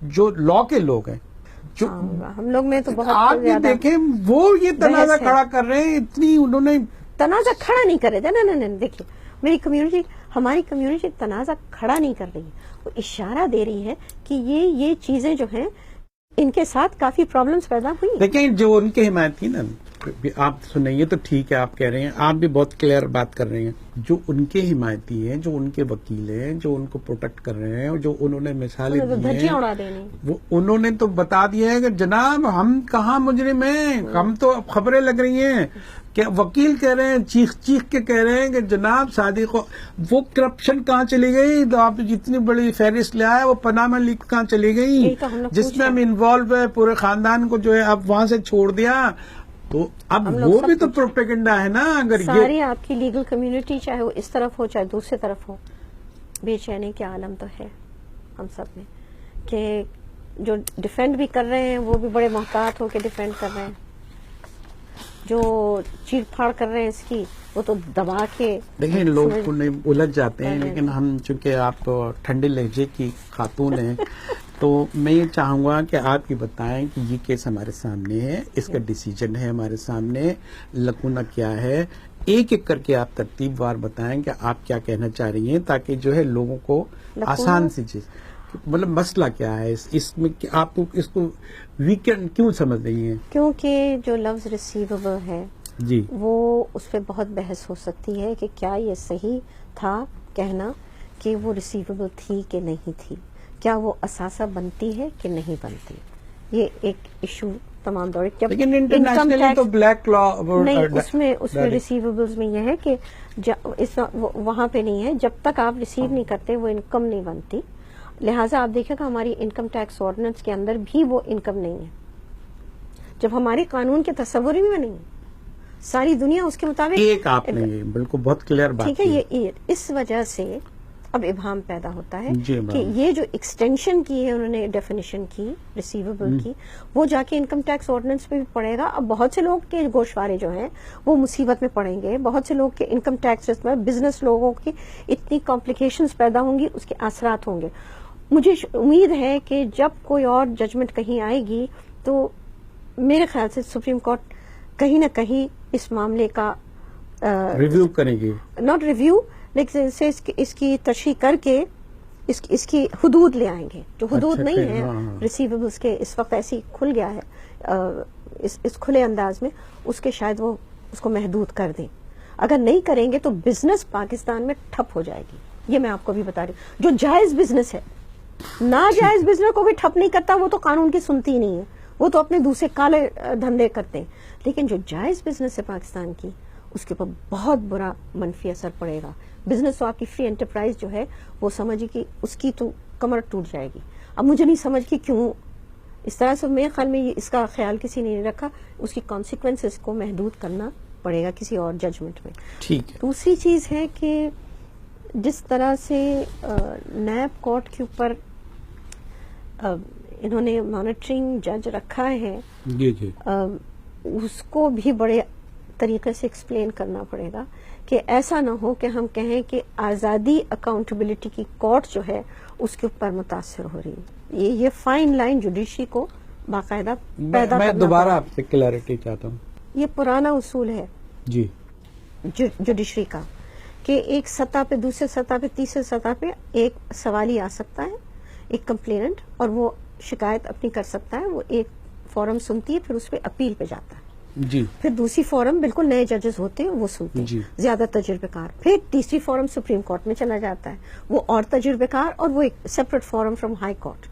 جو لا کے لوگ ہیں, جو ہم لوگ میں تو بہت آپ یہ دیکھیں وہ یہ تنازع کھڑا کر رہے ہیں, اتنی انہوں نے تنازع کھڑا نہیں کر رہے تھے. نہیں دیکھیے میری کمیونٹی, ہماری کمیونٹی تنازع کھڑا نہیں کر رہی ہے, وہ اشارہ دے رہی ہے کہ یہ چیزیں جو ہیں ان کے ساتھ کافی پرابلمز پیدا ہوئی. دیکھیں جو ان کی حمایت تھی نا, آپ سنیں, یہ تو ٹھیک ہے آپ کہہ رہے ہیں, آپ بھی بہت کلیئر بات کر رہے ہیں, جو ان کے حمایتی ہیں, جو ان کے وکیل ہیں, جو ان کو پروٹیکٹ کر رہے ہیں, اور جو انہوں نے مثالیں دی ہیں, وہ انہوں نے تو بتا دیا ہے کہ جناب ہم کہاں مجرم ہیں, ہم تو اب خبریں لگ رہی ہیں کہ وکیل کہہ رہے ہیں, چیخ کے کہہ رہے ہیں کہ جناب صادق وہ کرپشن کہاں چلی گئی, تو آپ جتنی بڑی فہرست لے آئے وہ پاناما لیک کہاں چلی گئی, جس میں ہم انوالو ہے, پورے خاندان کو جو ہے اب وہاں سے چھوڑ دیا. تو اب وہ بھی تو پروپیگنڈا ہے نا. اگر ساری آپ کی لیگل کمیونٹی چاہے وہ اس طرف ہو چاہے دوسری طرف ہو, بے چینی کے عالم تو ہے ہم سب میں, کہ جو ڈیفینڈ بھی کر رہے ہیں وہ بھی بڑے محتاط ہو کے ڈیفینڈ کر رہے ہیں. جو چیر پھاڑ کر رہے ہیں اس کی وہ تو دبا کے دیکھیں لوگ الجھ جاتے ہیں، لیکن ہم چونکہ آپ ٹھنڈے لہجے کی خاتون ہیں تو میں یہ چاہوں گا کہ آپ یہ بتائیں کہ یہ کیس ہمارے سامنے ہے، اس کا ڈیسیجن ہے ہمارے سامنے، لکونہ کیا ہے، ایک ایک کر کے آپ ترتیب وار بتائیں کہ آپ کیا کہنا چاہ رہی ہیں تاکہ جو ہے لوگوں کو آسان سی چیز، مطلب مسئلہ کیا ہے اس میں کہ آپ کو اس کو ویکینڈ کیوں سمجھ رہی ہیں؟ کیونکہ جو لفظ ریسیویبل ہے جی وہ اس پہ بہت بحث ہو سکتی ہے کہ کیا یہ صحیح تھا کہنا کہ وہ ریسیویبل تھی کہ نہیں تھی، کیا وہ اثاثہ بنتی ہے کہ نہیں بنتی. یہ ایک ایشو تمام دور. لیکن انٹرنیشنلی تو بلیک لا نہیں، اس میں ریسیویبلز میں یہ ہے کہ وہاں پہ نہیں ہے، جب تک آپ ریسیو نہیں کرتے وہ انکم نہیں بنتی. لہٰذا آپ دیکھیں کہ ہماری انکم ٹیکس آرڈیننس کے اندر بھی وہ انکم نہیں ہے، جب ہمارے قانون کے تصور میں نہیں ہے. ساری دنیا اس کے مطابق ایک آپ نے بالکل بہت کلیئر بات ٹھیک ہے. یہ اس وجہ سے اب ابہام پیدا ہوتا ہے جی کہ یہ جو ایکسٹینشن کی ہے انہوں نے ڈیفینیشن کی ریسیویبل کی، وہ جا کے انکم ٹیکس آرڈیننس پہ بھی پڑے گا. اب بہت سے لوگ کے گوشوارے جو ہیں وہ مصیبت میں پڑیں گے، بہت سے لوگ کے انکم ٹیکس میں بزنس لوگوں کی اتنی کمپلیکیشنز پیدا ہوں گی، اس کے اثرات ہوں گے. مجھے امید ہے کہ جب کوئی اور ججمنٹ کہیں آئے گی تو میرے خیال سے سپریم کورٹ کہیں نہ کہیں اس معاملے کا ریویو کریں گے، ناٹ ریویو لیکن اس کی تشریح کر کے اس کی حدود لے آئیں گے. جو حدود نہیں ہے ریسیویبلس کے اس وقت ایسی کھل گیا ہے اس کھلے انداز میں، اس کے شاید وہ اس کو محدود کر دیں. اگر نہیں کریں گے تو بزنس پاکستان میں ٹھپ ہو جائے گی. یہ میں آپ کو بھی بتا رہی ہوں. جو جائز بزنس ہے، ناجائز بزنس کو بھی ٹھپ نہیں کرتا، وہ تو قانون کی سنتی ہی نہیں ہے، وہ تو اپنے دوسرے کالے دھندے کرتے ہیں. لیکن جو جائز بزنس ہے پاکستان کی، اس کے اوپر بہت برا منفی اثر پڑے گا. بزنس تو آپ کی فری انٹرپرائز جو ہے وہ سمجھے کہ اس کی تو کمر ٹوٹ جائے گی. اب مجھے نہیں سمجھ کہ کیوں اس طرح سے، میرے خیال میں اس کا خیال کسی نے نہیں رکھا. اس کی کانسیکوینسز کو محدود کرنا پڑے گا کسی اور ججمنٹ میں. ٹھیک ہے. دوسری چیز ہے کہ جس طرح سے نیب کورٹ کے اوپر انہوں نے مانیٹرنگ جج رکھا ہے، جی جی اس کو بھی بڑے طریقے سے ایکسپلین کرنا پڑے گا کہ ایسا نہ ہو کہ ہم کہیں کہ آزادی اکاؤنٹیبلٹی کی کورٹ جو ہے اس کے اوپر متاثر ہو رہی ہے. یہ فائن لائن جوڈیشری کو باقاعدہ پیدا میں کرنا دوبارہ پڑے. آپ سے کلیئرٹی چاہتا ہوں. یہ پرانا اصول ہے جی جوڈیشری کا کہ ایک سطح پہ، دوسرے سطح پہ، تیسرے سطح پہ ایک سوالی آ سکتا ہے، ایک کمپلیننٹ، اور وہ شکایت اپنی کر سکتا ہے. وہ ایک فورم سنتی ہے، پھر اس پہ اپیل پہ جاتا ہے. جی پھر دوسری فورم بالکل نئے ججز ہوتے ہیں وہ سنتے ہیں، جی. زیادہ تجربے کار. پھر تیسری فورم سپریم کورٹ میں چلا جاتا ہے، وہ اور تجربے کار، اور وہ ایک separate forum from high court.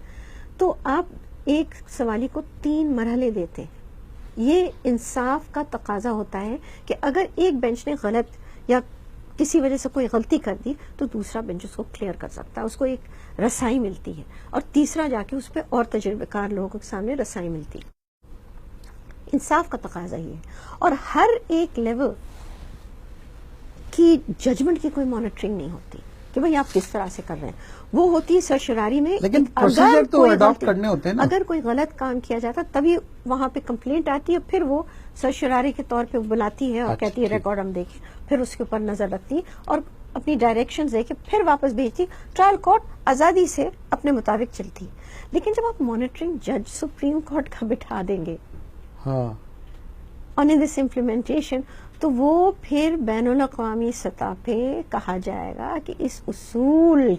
تو آپ ایک سوالی کو 3 مرحلے دیتے ہیں. یہ انصاف کا تقاضا ہوتا ہے کہ اگر ایک بینچ نے غلط یا کسی وجہ سے کوئی غلطی کر دی تو دوسرا بینچ اس کو کلیئر کر سکتا ہے، اس کو ایک رسائی ملتی ہے، اور تیسرا جا کے اس پہ اور تجربے کار لوگوں کے سامنے رسائی ملتی ہے. انصاف کا تقاضا یہ ہے. اور ہر ایک لیول کی ججمنٹ کی کوئی مانیٹرنگ نہیں ہوتی کہ بھئی آپ کس طرح سے کر رہے ہیں. وہ ہوتی ہے سرشراری میں. لیکن پروسیجر تو اڈاپٹ کرنے ہوتے ہیں نا. اگر کوئی غلط کام کیا جاتا تبھی وہاں پہ کمپلینٹ آتی ہے، پھر وہ سرشراری کے طور پہ بلاتی ہے اور کہتی ہے ریکارڈ ہم دیکھیں، پھر اس کے اوپر نظر رکھتی ہے اور اپنی ڈائریکشن دے کے پھر واپس بھیجتی. ٹرائل کورٹ آزادی سے اپنے مطابق چلتی. لیکن جب آپ مانیٹرنگ جج سپریم کورٹ کا بٹھا دیں گے آن دس امپلیمنٹیشن، تو وہ پھر بین الاقوامی سطح پہ کہا جائے گا کہ اس اصول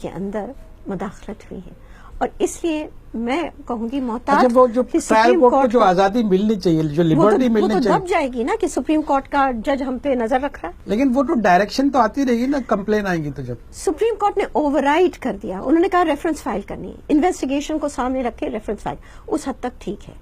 کے اندر مداخلت ہوئی ہے. اور اس لیے میں کہوں گی محتاط، وہ جو ٹرائل کورٹ کو جو آزادی ملنی چاہیے، جو لبرٹی ملنی چاہیے، وہ تو دب جائے گی نا کہ سپریم کورٹ کا جج ہم پہ نظر رکھ رہا ہے. لیکن وہ تو ڈائریکشن تو آتی رہے گی نا، کمپلین آئیں گی تو. جب سپریم کورٹ نے اوور رائڈ کر دیا، انہوں نے کہا ریفرنس فائل کرنی ہے، انویسٹیگیشن کو سامنے رکھے ریفرنس فائل، اس حد تک ٹھیک ہے.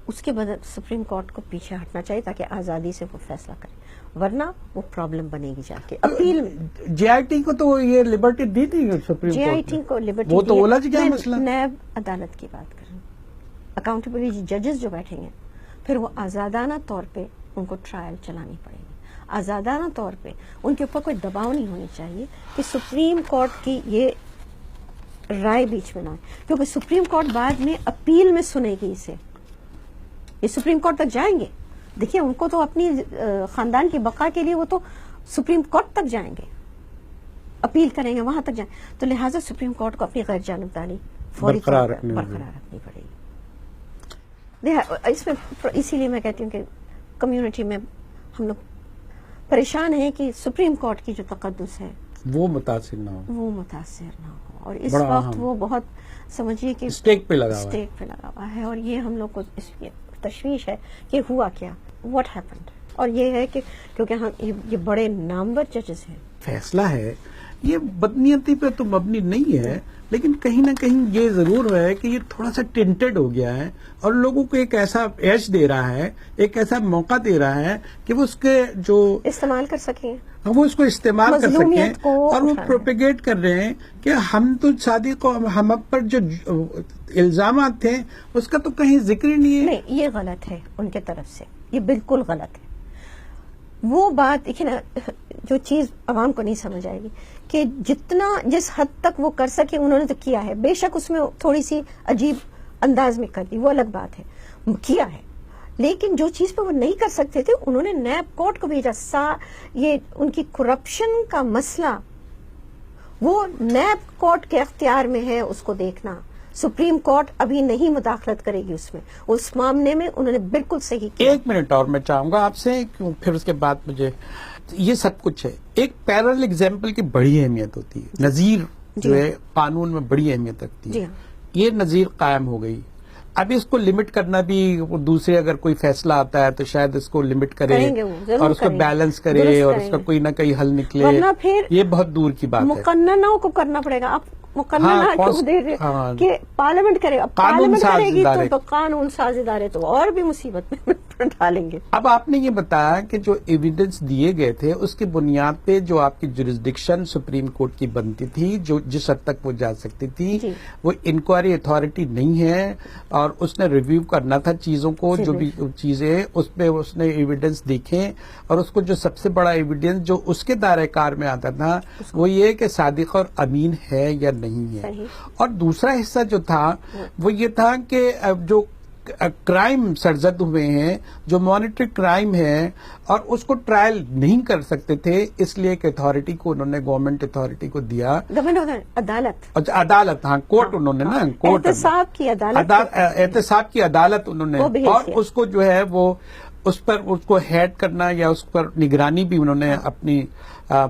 اس کے بعد سپریم کورٹ کو پیچھے ہٹنا چاہیے تاکہ آزادی سے وہ فیصلہ کرے، ورنہ وہ پرابلم بنے گی جا کے. اپیل جے آئی ٹی کو تو یہ لبرٹی دی تھی سپریم جے آئی کورٹ ٹی کو لبرٹی، وہ تو الجھ گیا مسئلہ. نیب عدالت کی بات کریں، اکاؤنٹیبلٹی ججز جو بیٹھیں گے پھر وہ آزادانہ طور پہ ان کو ٹرائل چلانی پڑے گی. آزادانہ طور پہ ان کے اوپر کوئی دباؤ نہیں ہونی چاہیے کہ سپریم کورٹ کی یہ رائے بیچ میں نہ آئے، کیونکہ سپریم کورٹ بعد میں اپیل میں سنے گی اسے. یہ سپریم کورٹ تک جائیں گے دیکھیے ان کو تو اپنی خاندان کی بقا کے لیے وہ تو سپریم کورٹ تک جائیں گے, اپیل کریں گے, وہاں تک جائیں, تو لہٰذا سپریم کورٹ کو اپنی غیر جانبداری فوری برقرار طور پر رکھنی برقرار رکھنی پڑے گی. اس میں اسی لیے میں کہتی ہوں کہ کمیونٹی میں ہم لوگ پریشان ہیں کہ سپریم کورٹ کی جو تقدس ہے وہ متاثر نہ ہو, وہ متاثر نہ ہو, اور اس بڑا وقت اہم. وہ بہت سمجھیے کہ اسٹیک پہ لگا ہوا ہے. اسٹیک پہ لگا ہوا ہے, اور یہ ہم لوگ کو اس کی تشویش ہے کہ ہوا کیا, واٹ ہیپنڈ. اور یہ ہے کہ کیونکہ ہم یہ بڑے نامور ججز ہیں. فیصلہ ہے یہ بدنیتی پہ تو مبنی نہیں ہے, لیکن کہیں نہ کہیں یہ ضرور ہے کہ یہ تھوڑا سا ٹنٹڈ ہو گیا ہے, اور لوگوں کو ایک ایسا ایج دے رہا ہے, ایک ایسا موقع دے رہا ہے کہ وہ اس کے جو استعمال کر سکیں, وہ اس کو استعمال کر سکیں, مظلومیت کو اور وہ اٹھانا. پروپیگیٹ کر رہے ہیں کہ ہم تو شادی کو ہم پر جو الزامات تھے اس کا تو کہیں ذکر ہی نہیں ہے. نہیں, یہ غلط ہے ان کے طرف سے, یہ بالکل غلط ہے. وہ بات دیکھیں نا, جو چیز عوام کو نہیں سمجھ آئے گی کہ جتنا جس حد تک وہ کر سکے انہوں نے تو کیا ہے. بے شک اس میں تھوڑی سی عجیب انداز میں کر دی, وہ الگ بات ہے, کیا ہے, لیکن جو چیز پہ وہ نہیں کر سکتے تھے انہوں نے نیب کورٹ کو بھیجا. یہ ان کی کرپشن کا مسئلہ وہ نیب کورٹ کے اختیار میں ہے, اس کو دیکھنا. سپریم کورٹ ابھی نہیں مداخلت کرے گی اس میں, اس معاملے میں انہوں نے بالکل صحیح کیا. ایک منٹ اور میں چاہوں گا آپ سے, پھر اس کے بعد مجھے یہ سب کچھ ہے. ایک پیرل ایگزامپل کی بڑی اہمیت ہوتی ہے, نظیر جو ہے قانون میں بڑی اہمیت رکھتی ہے. جی ہاں, یہ نظیر قائم ہو گئی. اب اس کو لمٹ کرنا بھی, دوسرے اگر کوئی فیصلہ آتا ہے تو شاید اس کو لمٹ کرے کریں گے وہ, ضرور اور اس کو کریں گے, بیلنس کرے, درست اور کریں اس کا گے. کوئی نہ کوئی حل نکلے, ورنہ پھر یہ بہت دور کی بات ہے. مقننوں کو کرنا پڑے گا. آپ مقننہ کیوں دے رہے ہاں. کہ پارلیمنٹ کرے, اب قانون پارلیمنٹ ساز کرے گی ادارے. تو قانون ساز ادارے تو اور بھی مصیبت میں ڈالیں گے. اب آپ نے یہ بتایا کہ جو ایویڈنس دیے گئے تھے اس کی بنیاد پہ جو آپ کی جورسڈکشن سپریم کورٹ کی بنتی تھی, جو جس حد تک وہ جا سکتی تھی, جی. وہ انکوائری اتھارٹی نہیں ہے, اور اس نے ریویو کرنا تھا چیزوں کو, جی جو بھی چیزیں اس پہ اس نے ایویڈنس دیکھیں, اور اس کو جو سب سے بڑا ایویڈنس جو اس کے دائرہ کار میں آتا تھا وہ یہ کہ صادق اور امین ہے یا نہیں ہے. صحیح. اور دوسرا حصہ جو تھا وہ یہ تھا کہ جو کرائم سرزد ہوئے ہیں, جو مانیٹری کرائم ہے, اور اس کو ٹرائل نہیں کر سکتے تھے, اس لیے ایک اتھارٹی کو انہوں نے گورنمنٹ اتھارٹی کو دیا, عدالت, عدالت, ہاں کورٹ, انہوں نے نا کورٹ, احتساب کی عدالت, احتساب کی عدالت انہوں نے, اور اس کو جو ہے وہ اس پر اس کو ہیڈ کرنا یا اس پر نگرانی بھی انہوں نے اپنی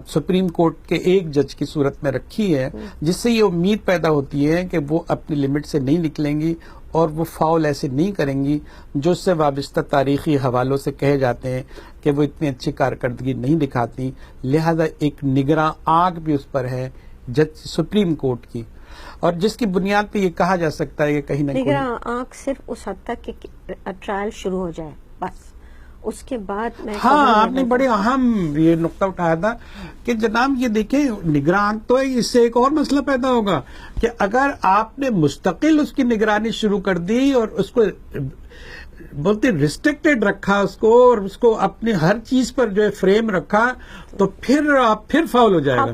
سپریم کورٹ کے ایک جج کی صورت میں رکھی ہے, جس سے یہ امید پیدا ہوتی ہے کہ وہ اپنی لمٹ سے نہیں نکلیں گی اور وہ فاؤل ایسے نہیں کریں گی جو اس سے وابستہ تاریخی حوالوں سے کہے جاتے ہیں کہ وہ اتنی اچھی کارکردگی نہیں دکھاتی. لہذا ایک نگراں آنکھ بھی اس پر ہے جج سپریم کورٹ کی, اور جس کی بنیاد پہ یہ کہا جا سکتا ہے کہ کہیں نہ کہیں نگراں آنکھ صرف اس حد تک کہ ٹرائل شروع ہو جائے بس, اس کے بعد میں. ہاں, آپ نے بڑے اہم یہ نقطہ اٹھایا تھا کہ جناب یہ دیکھیں نگران تو ہے, اس سے ایک اور مسئلہ پیدا ہوگا کہ اگر آپ نے مستقل اس کی نگرانی شروع کر دی اور اس کو بولتے ریسٹرکٹیڈ رکھا اس کو, اور اس کو اپنی ہر چیز پر جو ہے فریم رکھا, تو پھر فاؤل ہو جائے گا,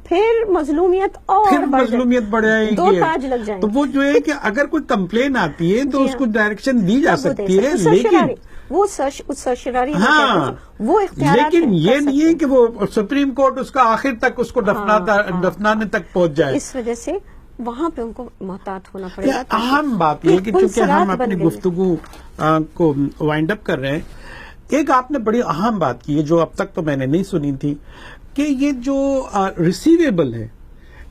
پھر مظلومیت اور پھر مظلومیت بڑھ جائے گی, دو تاج لگ جائیں. تو وہ جو ہے کہ اگر کوئی کمپلین آتی ہے تو اس کو ڈائریکشن دی جا سکتی ہے, لیکن وہ سرشراری, ہاں, وہ اختیارات, لیکن یہ نہیں ہے کہ وہ سپریم کورٹ اس کا آخر تک اس کو دفنانے تک پہنچ جائے. اس وجہ سے وہاں پہ ان کو محتاط ہونا پڑے گا. اہم بات یہ کہ چونکہ ہم اپنی گفتگو کو وائنڈ اپ کر رہے ہیں, ایک آپ نے بڑی اہم بات کی ہے جو اب تک تو میں نے نہیں سنی تھی, کہ یہ جو ریسیویبل ہے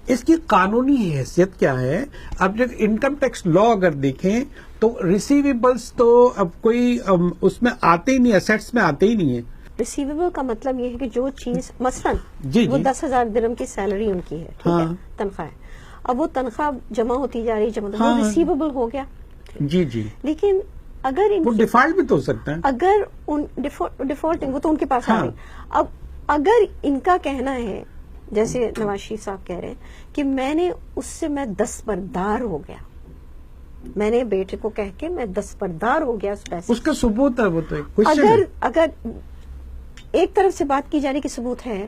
اس کی قانونی حیثیت کیا ہے. اب جب انکم ٹیکس لا اگر دیکھیں تو ریسیویبلس تو اب کوئی اس میں آتے ہی نہیں, ایسیٹس میں آتے ہی نہیں ہے. ریسیویبل کا مطلب یہ ہے کہ جو چیز مثلاً وہ 10,000 درہم کی سیلری ان کی ہے, ٹھیک ہے, تنخواہ ہے, اب وہ تنخواہ جمع ہوتی جا رہی ہے, وہ ریسیویبل ہو گیا. جی جی. لیکن اگر وہ ڈیفالٹ بھی تو ہو سکتا ہے, اگر ڈیفالٹنگ وہ تو ان کے پاس آ گئی. اب اگر ان کا کہنا ہے جیسے نواز شریف صاحب کہہ رہے ہیں کہ میں نے اس سے میں دستبردار ہو گیا, میں نے بیٹے کو کہہ کے میں دستبردار ہو گیا اس پیسے, اس کا ثبوت ہے, وہ تو اگر ایک طرف سے بات کی جا رہی کہ ثبوت ہے,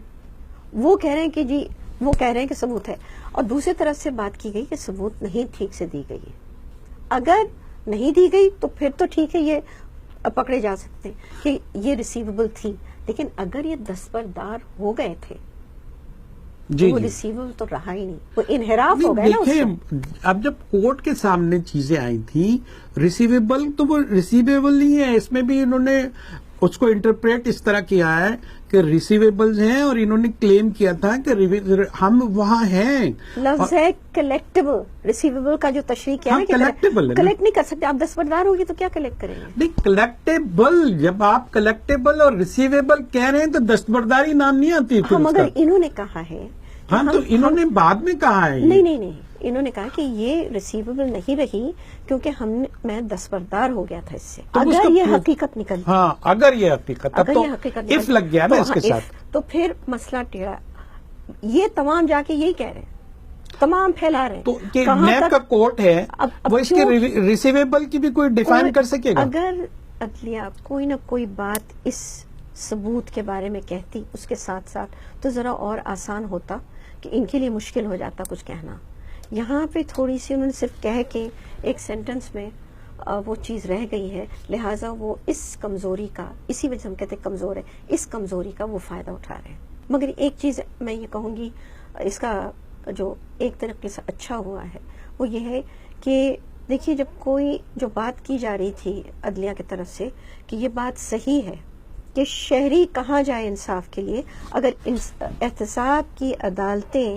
وہ کہہ رہے ہیں کہ جی وہ کہہ رہے ہیں کہ ثبوت ہے, اور دوسری طرف سے بات کی گئی کہ ثبوت نہیں ٹھیک سے دی گئی ہے. اگر نہیں دی گئی تو پھر تو ٹھیک ہے, یہ پکڑے جا سکتے ہیں کہ یہ ریسیویبل تھی، لیکن اگر یہ دستبردار ہو گئے تھے جی وہ جی ریسیویبل تو رہا ہی نہیں، وہ انحراف ہو گیا نا اس سے۔ دیکھیں اب جب کورٹ کے سامنے چیزیں آئی تھیں ریسیویبل، تو وہ ریسیویبل نہیں ہے، اس میں بھی انہوں نے اس کو انٹرپریٹ اس طرح کیا ہے کہ ریسیویبلز ہیں، اور انہوں نے کلیم کیا تھا کہ ہم وہاں ہیں۔ لفظ ہے کلیکٹیبل، ریسیویبل کا جو تشریح کیا ہے کہ collectible ہے، کلیکٹ نہیں کر سکتے آپ، دستبردار ہوگی تو کیا کلیکٹ کریں گے؟ نہیں کلیکٹیبل، جب آپ کلیکٹیبل اور ریسیویبل کہہ رہے ہیں تو دستبرداری نام نہیں آتی پھر ہم اس اگر کا۔ انہوں نے کہا ہے، ہاں تو انہوں نے بعد میں کہا ہے یہ۔ نہیں، انہوں نے کہا کہ یہ ریسیویبل نہیں رہی کیونکہ میں دستبردار ہو گیا تھا اس سے، تو اس اگر کا یہ حقیقت نکل، ہاں اگر یہ حقیقت، اب تو اف لگ گیا نا اس کے ساتھ، تو پھر مسئلہ ٹیڑھا۔ یہ تمام جا کے یہی کہہ رہے ہیں، تمام پھیلا رہے ہیں تو کہ کہاں نیب تک- کا کورٹ ہے اب وہ اس کے ریسیویبل کی بھی کوئی ڈیفائن کر سکے گا؟ اگر عدلیہ کوئی نہ کوئی بات اس ثبوت کے بارے میں کہتی اس کے ساتھ ساتھ تو ذرا اور آسان ہوتا کہ ان کے لیے مشکل ہو جاتا کچھ کہنا۔ یہاں پہ تھوڑی سی انہوں نے صرف کہہ کے ایک سینٹنس میں وہ چیز رہ گئی ہے، لہٰذا وہ اس کمزوری کا، اسی وجہ سے ہم کہتے ہیں کمزور ہے، اس کمزوری کا وہ فائدہ اٹھا رہے ہیں۔ مگر ایک چیز میں یہ کہوں گی اس کا جو ایک طریقے سے اچھا ہوا ہے وہ یہ ہے کہ دیکھیے جب کوئی جو بات کی جا رہی تھی عدلیہ کی طرف سے کہ یہ بات صحیح ہے کہ شہری کہاں جائے انصاف کے لیے، اگر احتساب کی عدالتیں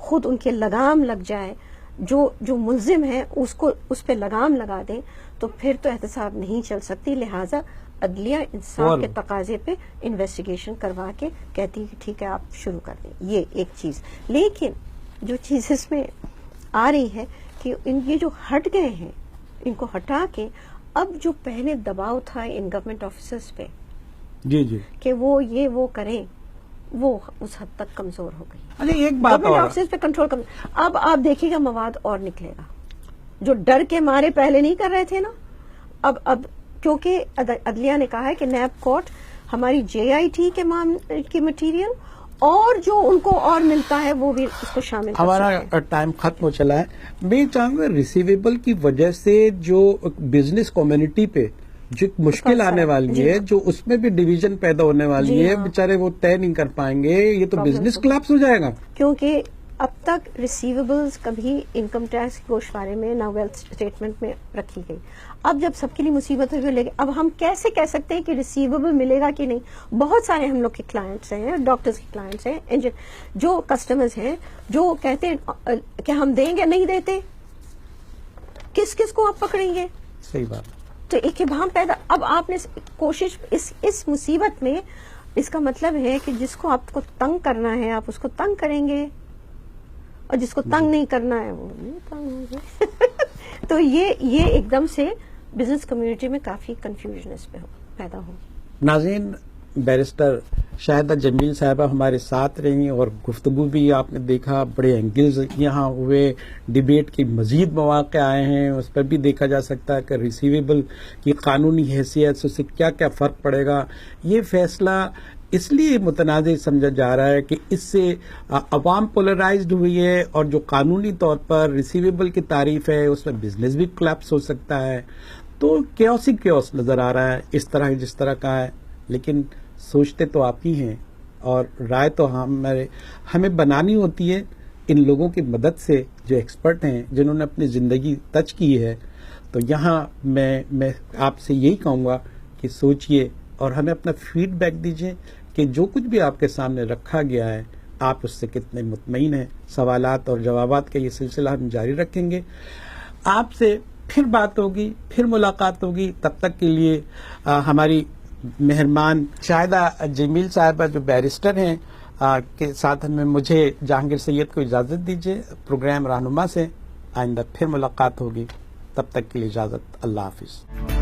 خود ان کے لگام لگ جائے، جو ملزم ہے اس پہ لگام لگا دیں تو پھر تو احتساب نہیں چل سکتی، لہٰذا عدلیہ انصاف کے تقاضے پہ انویسٹیگیشن کروا کے کہتی کہ ٹھیک ہے آپ شروع کر دیں۔ یہ ایک چیز، لیکن جو چیز اس میں آ رہی ہے کہ یہ جو ہٹ گئے ہیں ان کو ہٹا کے اب جو پہلے دباؤ تھا ان گورنمنٹ آفیسرز پہ جی جی کہ وہ کریں، وہ اس حد تک کمزور ہو گئی۔ اچھا ایک بات گورنمنٹ اور، آفیسرز پہ کنٹرول اب آپ دیکھیے گا مواد اور نکلے گا جو ڈر کے مارے پہلے نہیں کر رہے تھے نا، اب کیونکہ عدلیہ نے کہا ہے کہ نیب کورٹ ہماری JIT کے مٹیریل اور جو ان کو اور ملتا ہے وہ بھی اس کو شامل کر ہمارا سکتے ہیں۔ ٹائم ختم ہو چلا ہے۔ میں چاہوں گا ریسیویبل کی وجہ سے جو بزنس کمیونٹی پہ جو مشکل آنے والی ہے، جو اس میں بھی ڈویژن پیدا ہونے والی ہے، بیچارے وہ طے نہیں کر پائیں گے، یہ تو بزنس کلپس ہو جائے گا۔ کیونکہ اب تک ریسیویبلز کبھی انکم ٹیکس کے گوشوارے میں نہ ویلتھ اسٹیٹمنٹ میں رکھی گئی، اب جب سب کے لیے مصیبت ہوئی لے گی، اب ہم کیسے کہہ سکتے ہیں کہ ریسیویبل ملے گا کہ نہیں؟ بہت سارے ہم لوگ کے کلائنٹس ہیں، ڈاکٹرز کے کلائنٹس ہیں، جو کسٹمرز ہیں جو کہتے ہیں کہ ہم دیں گے، نہیں دیتے، کس کو آپ پکڑیں گے؟ صحیح بات۔ تو ایک ابہام پیدا، اب آپ نے کوشش اس مصیبت میں، اس کا مطلب ہے کہ جس کو آپ کو تنگ کرنا ہے آپ اس کو تنگ کریں گے، اور جس کو تنگ نہیں کرنا ہے وہ نہیں تنگ ہوں گے۔ تو یہ ایک دم سے بزنس کمیونٹی میں کافی کنفیوژن اس پہ پیدا ہو۔ ناظرین، بیرسٹر شاہدہ جمیل صاحبہ ہمارے ساتھ رہی اور گفتگو بھی آپ نے دیکھا، بڑے اینگلز یہاں ہوئے، ڈیبیٹ کی مزید مواقع آئے ہیں، اس پر بھی دیکھا جا سکتا ہے کہ ریسیویبل کی قانونی حیثیت سے اسے کیا کیا فرق پڑے گا۔ یہ فیصلہ اس لیے متنازع سمجھا جا رہا ہے کہ اس سے عوام پولرائزڈ ہوئی ہے، اور جو قانونی طور پر ریسیویبل کی تعریف ہے اس میں بزنس بھی کلیپس ہو سکتا ہے، تو کیوس ہی کیوس نظر آ رہا ہے اس طرح جس طرح کا ہے۔ لیکن سوچتے تو آپ ہی ہیں، اور رائے تو ہمیں بنانی ہوتی ہے ان لوگوں کی مدد سے جو ایکسپرٹ ہیں، جنہوں نے اپنی زندگی ٹچ کی ہے۔ تو یہاں میں آپ سے یہی کہوں گا کہ سوچئے اور ہمیں اپنا فیڈ بیک دیجئے کہ جو کچھ بھی آپ کے سامنے رکھا گیا ہے آپ اس سے کتنے مطمئن ہیں۔ سوالات اور جوابات کا یہ سلسلہ ہم جاری رکھیں گے۔ آپ سے پھر بات ہوگی، پھر ملاقات ہوگی، تب تک کے لیے ہماری مہربان شاہدہ جمیل صاحبہ جو بیرسٹر ہیں کے ساتھ مجھے جہانگیر سید کو اجازت دیجیے پروگرام رہنما سے۔ آئندہ پھر ملاقات ہوگی، تب تک کے لیے اجازت، اللہ حافظ۔